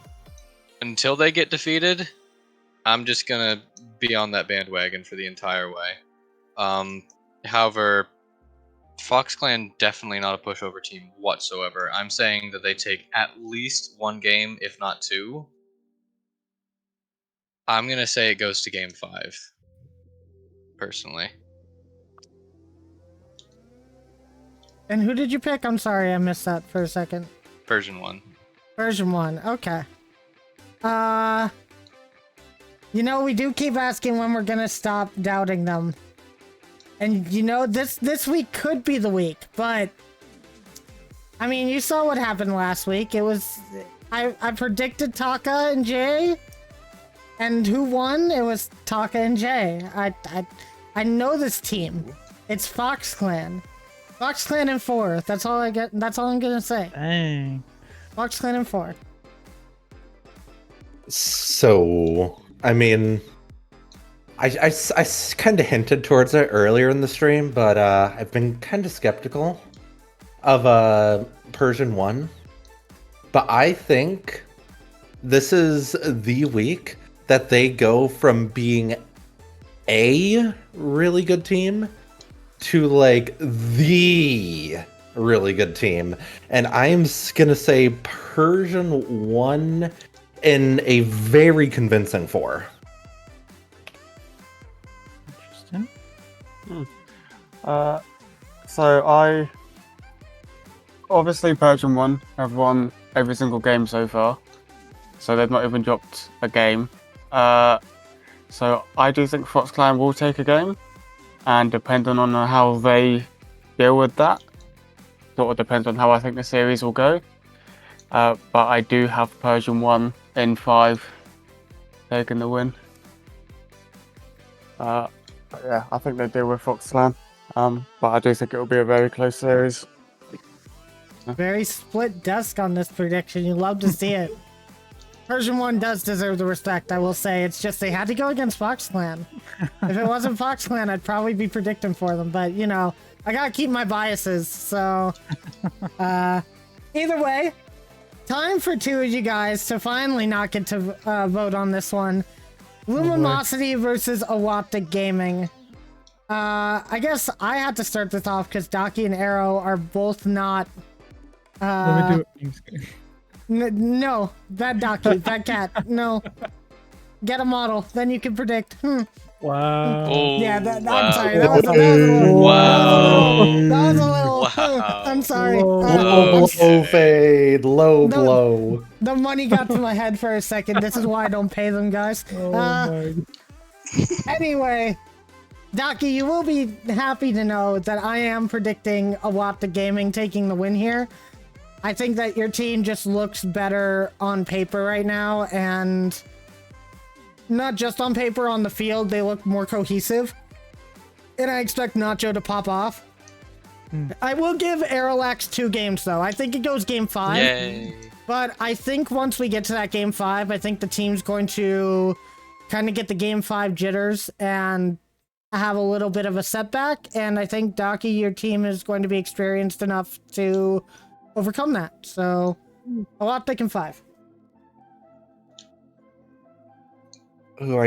Until they get defeated, I'm just gonna be on that bandwagon for the entire way. However, Fox Clan definitely not a pushover team whatsoever. I'm saying that they take at least 1 game, if not 2. I'm gonna say it goes to game 5. Personally. And who did you pick? I'm sorry, I missed that for a second. Persian 1. Persian 1, okay. You know, we do keep asking when we're gonna stop doubting them. And you know, this week could be the week, but I mean, you saw what happened last week. It was I predicted Taka and Jay, and who won? It was Taka and Jay. I know this team. It's Fox Clan. Fox Clan in 4. That's all I get. That's all I'm gonna say. Dang. Fox Clan in 4. So, I mean, I kind of hinted towards it earlier in the stream, but I've been kind of skeptical of Persian 1. But I think this is the week that they go from being a really good team to like the really good team. And I'm gonna say Persian 1 in a very convincing 4. Interesting. So I obviously Persian 1 have won every single game so far, so they've not even dropped a game. So I do think Fox Clan will take a game, and depending on how they deal with that, sort of depends on how I think the series will go. But I do have Persian 1 in 5 taking the win. Yeah, I think they deal with Fox Clan, but I do think it will be a very close series. Very split desk on this prediction. You love to see it. Persian 1 does deserve the respect, I will say. It's just they had to go against FoxClan. If it wasn't FoxClan, I'd probably be predicting for them. But, you know, I gotta keep my biases. So, either way, time for two of you guys to finally not get to vote on this one. Lumosity versus Awaptic Gaming. I guess I had to start this off because Daki and Arrow are both not... Let me do it. No, that Daki, that cat, no. Get a model, then you can predict. Wow. Oh, Yeah, I'm wow. sorry, that was a little... Wow. That was a little... Wow. I'm sorry. Low blow fade, low blow. The money got to my head for a second. This is why I don't pay them, guys. Anyway, Daki, you will be happy to know that I am predicting Awaptic Gaming taking the win here. I think that your team just looks better on paper right now, and not just on paper, on the field, they look more cohesive. And I expect Nacho to pop off. I will give Aerolax 2 games, though. I think it goes game 5. Yay. But I think once we get to that game 5, I think the team's going to kind of get the game 5 jitters and have a little bit of a setback. And I think, Daki, your team is going to be experienced enough to overcome that. So, Awaptic in 5. Ooh,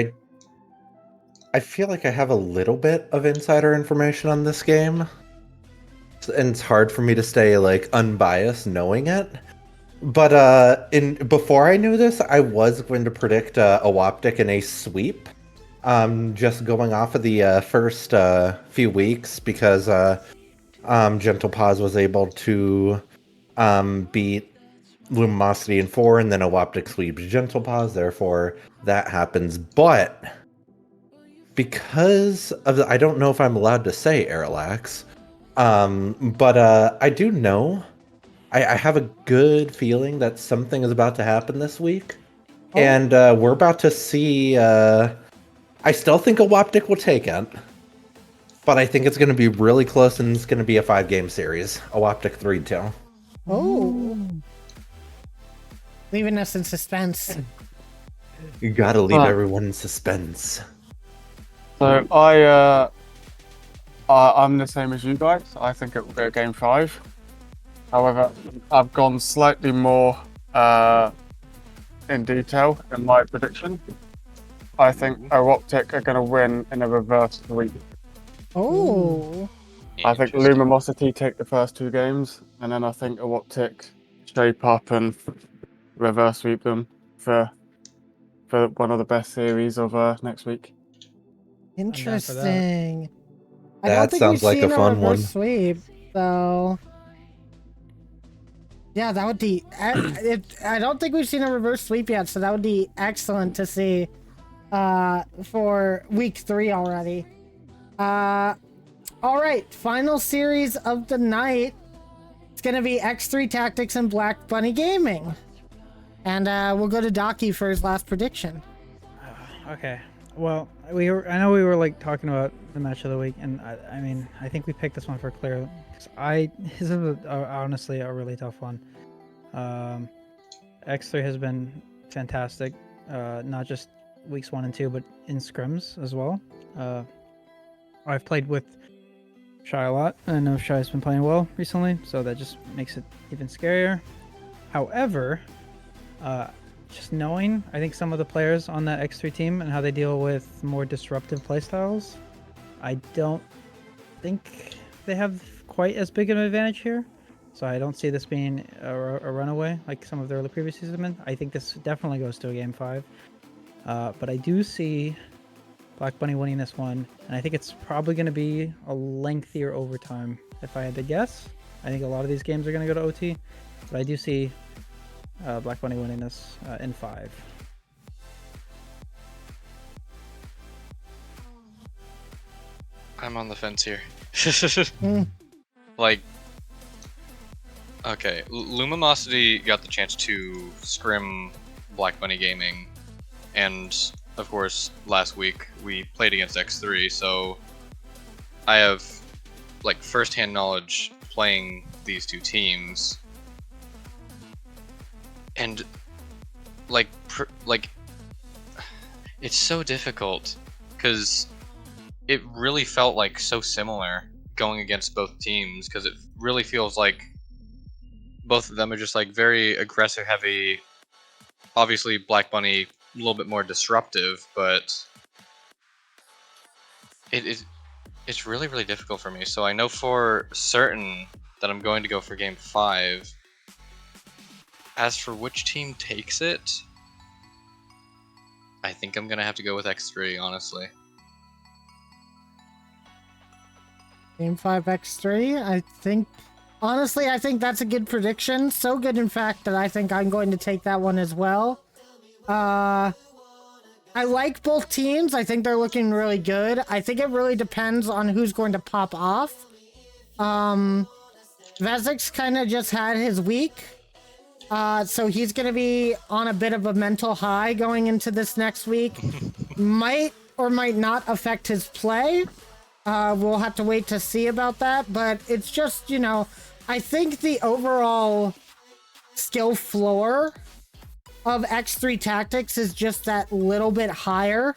I feel like I have a little bit of insider information on this game. And it's hard for me to stay, like, unbiased knowing it. But before I knew this, I was going to predict Awaptic in a sweep. Just going off of the first few weeks, because Gentle Paws was able to beat Lumosity in 4, and then Awaptic sweeps Gentle Paws, therefore that happens. But because of I don't know if I'm allowed to say Aerolax, but I do know, I have a good feeling that something is about to happen this week. And we're about to see, I still think Awaptic will take it, but I think it's going to be really close, and it's going to be a 5-game series. Awaptic 3-2. Oh. Leaving us in suspense. You gotta leave everyone in suspense. So I'm the same as you guys. I think it will go game 5. However, I've gone slightly more in detail in my prediction. I think Awaptic are going to win in a reverse sweep. Oh. I think Lumosity take the first 2 games, and then I think Awaptic shape up and reverse sweep them for one of the best series of next week. Interesting. I That don't think sounds we've like seen a fun one. reverse sweep, so yeah, that would be. I don't think we've seen a reverse sweep yet, so that would be excellent to see for week 3 already. All right, final series of the night. It's gonna be X3 Tactics and Black Bunny Gaming, and we'll go to Daki for his last prediction. Okay. Well, I know we were like talking about the match of the week, and I mean, I think we picked this one for clear. This is honestly a really tough one. X3 has been fantastic, not just weeks 1 and 2, but in scrims as well. I've played with Shy a lot. I know Shy's been playing well recently, so that just makes it even scarier. However, just knowing, I think, some of the players on that X3 team and how they deal with more disruptive playstyles, I don't think they have quite as big of an advantage here. So I don't see this being a runaway like some of the early previous seasons have been. I think this definitely goes to a game 5. But I do see Black Bunny winning this one, and I think it's probably going to be a lengthier overtime if I had to guess. I think a lot of these games are going to go to OT, but I do see Black Bunny winning this in 5. I'm on the fence here. Like, okay, Lumosity got the chance to scrim Black Bunny Gaming, and of course, last week we played against X3, so I have like first-hand knowledge playing these two teams, and like it's so difficult because it really felt like so similar going against both teams because it really feels like both of them are just like very aggressive heavy. Obviously Black Bunny a little bit more disruptive, but it's really, really difficult for me. So I know for certain that I'm going to go for game 5. As for which team takes it, I think I'm gonna have to go with X3, honestly. Game 5x3, I think. Honestly, I think that's a good prediction. So good, in fact, that I think I'm going to take that one as well. I like both teams. I think they're looking really good. I think it really depends on who's going to pop off. Vezix kind of just had his week. So he's going to be on a bit of a mental high going into this next week. Might or might not affect his play. We'll have to wait to see about that, but it's just, you know, I think the overall skill floor of X3 Tactics is just that little bit higher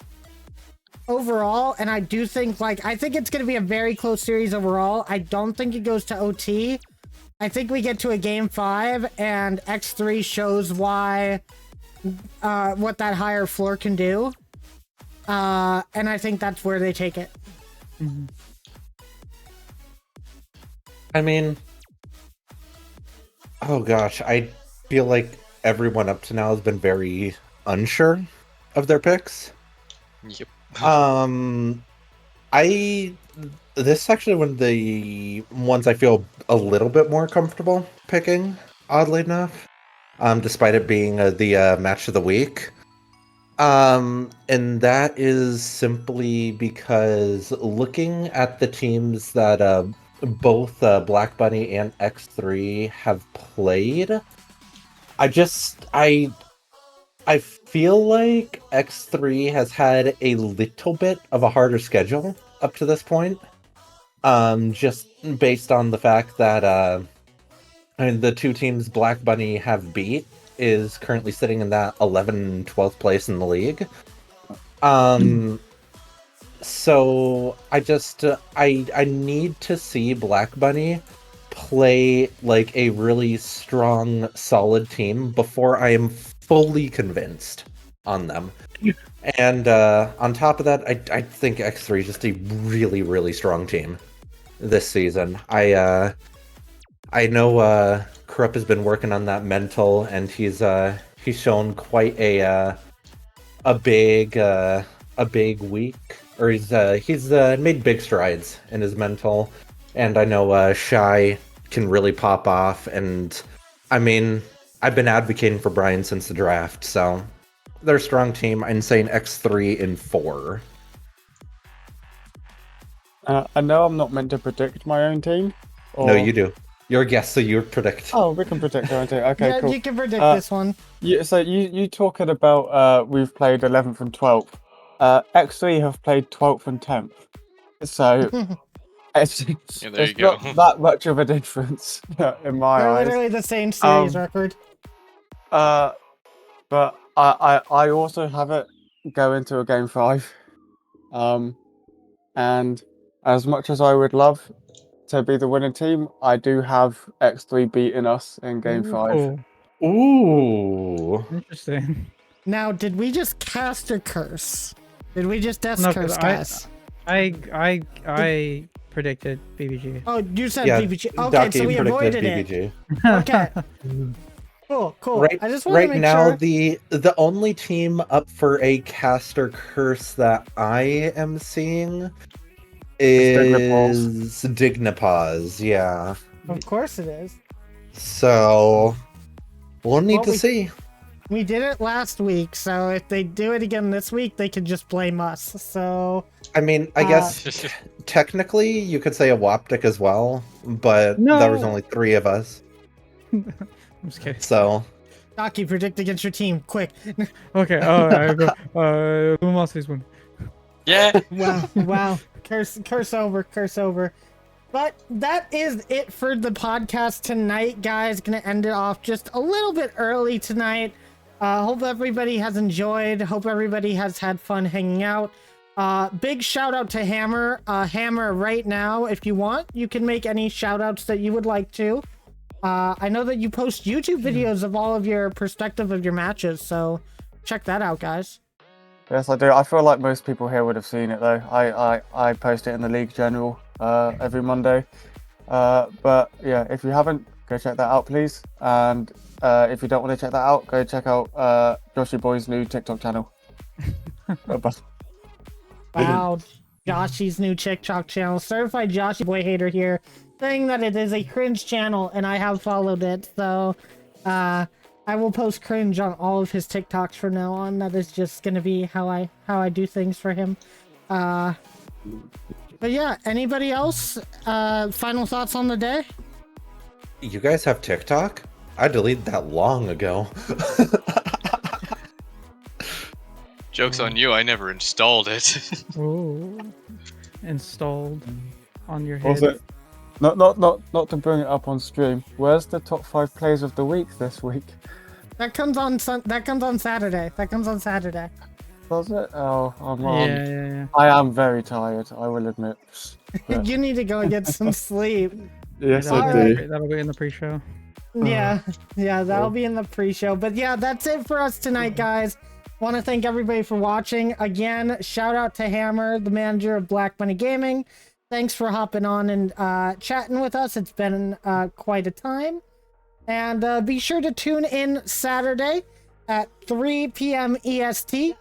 overall, and I do think, like, I think it's going to be a very close series overall. I don't think it goes to OT. I think we get to a game 5, and X3 shows why, what that higher floor can do. And I think that's where they take it. Mm-hmm. I mean, oh gosh, I feel like everyone up to now has been very unsure of their picks. Yep. This is actually one of the ones I feel a little bit more comfortable picking, oddly enough, despite it being the match of the week. And that is simply because looking at the teams that both Black Bunny and X3 have played, I feel like X3 has had a little bit of a harder schedule up to this point. Just based on the fact that I mean, the two teams Black Bunny have beat is currently sitting in that 12th place in the league. So I just I need to see Black Bunny play like a really strong, solid team before I am fully convinced on them. And on top of that, I think X3 is just a really, really strong team this season. I know Krupp has been working on that mental, and he's shown quite a big week, or he's made big strides in his mental, and I know Shy can really pop off, and I mean, I've been advocating for Brian since the draft, so they're a strong team. I'm saying X3 in 4. I know I'm not meant to predict my own team. No, you do. You're a guest, so you predict. Oh, we can predict our own team. Okay, Yeah, cool. you can predict this one. Yeah, so you talking about we've played 11th and 12th. X3 have played 12th and 10th. So it's go. not that much of a difference in my They're eyes. literally the same series record. But I also have it go into a game 5. And as much as I would love to be the winning team, I do have X3 beating us in game 5. Oh, Ooh. interesting. Now, did we just cast a curse? Did we just death No, curse, 'cause guys? I predicted BBG. Oh, you said Yeah, BBG. Okay, Docky so we predicted avoided it. BBG. Okay. Cool. Right, I just want to right make now, sure. the only team up for a caster curse that I am seeing is Dignipause. Yeah. Of course it is. So we'll need to see. We did it last week, so if they do it again this week, they can just blame us. So I mean, I guess technically you could say a Waptic as well, but No. there was only 3 of us. I'm just kidding. So Docky, predict against your team, quick. Okay. Oh, I go. Lumosi's win. Yeah. Wow. Curse over. But that is it for the podcast tonight, guys. Gonna end it off just a little bit early tonight. Hope everybody has enjoyed. Hope everybody has had fun hanging out. Big shout out to Hammer. Hammer, right now, if you want, you can make any shout outs that you would like to. I know that you post YouTube videos of all of your perspective of your matches, so check that out, guys. Yes, I do. I feel like most people here would have seen it though. I post it in the League General every Monday. But yeah, if you haven't, go check that out, please. And if you don't want to check that out, go check out Joshy Boy's new TikTok channel. Wow, Joshy's new TikTok channel. Certified Joshy Boy hater here, saying that it is a cringe channel, and I have followed it, so I will post cringe on all of his TikToks from now on. That is just gonna be how I do things for him. But yeah, anybody else? Final thoughts on the day? You guys have TikTok? I deleted that long ago. Joke's on you, I never installed it. Ooh. Installed on your head. Also, not to bring it up on stream. Where's the top 5 players of the week this week? That comes on Saturday. That comes on Saturday. Does it? Oh, Yeah. I am very tired, I will admit. But You need to go and get some sleep. yes, I Alright. do. That'll be in the pre-show. Yeah, that'll be in the pre-show. But yeah, that's it for us tonight, guys. Want to thank everybody for watching. Again, shout out to Hammer, the manager of Black Money Gaming. Thanks for hopping on and chatting with us. It's been quite a time. And be sure to tune in Saturday at 3 p.m. EST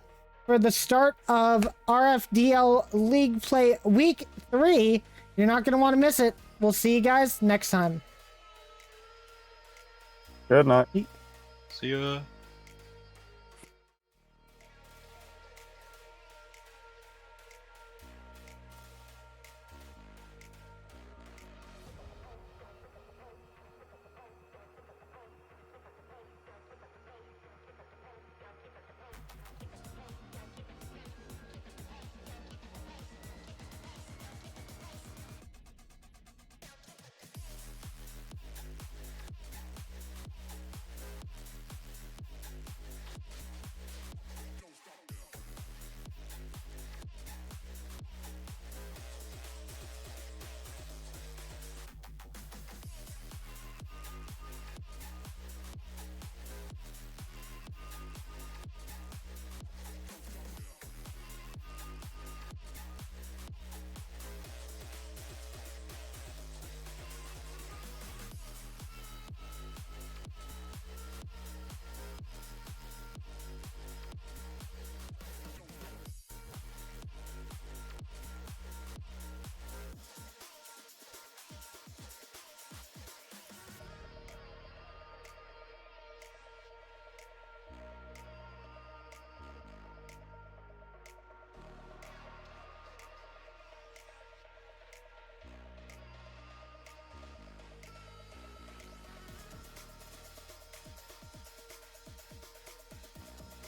for the start of RFDL League Play Week 3. You're not going to want to miss it. We'll see you guys next time. Good night. See ya.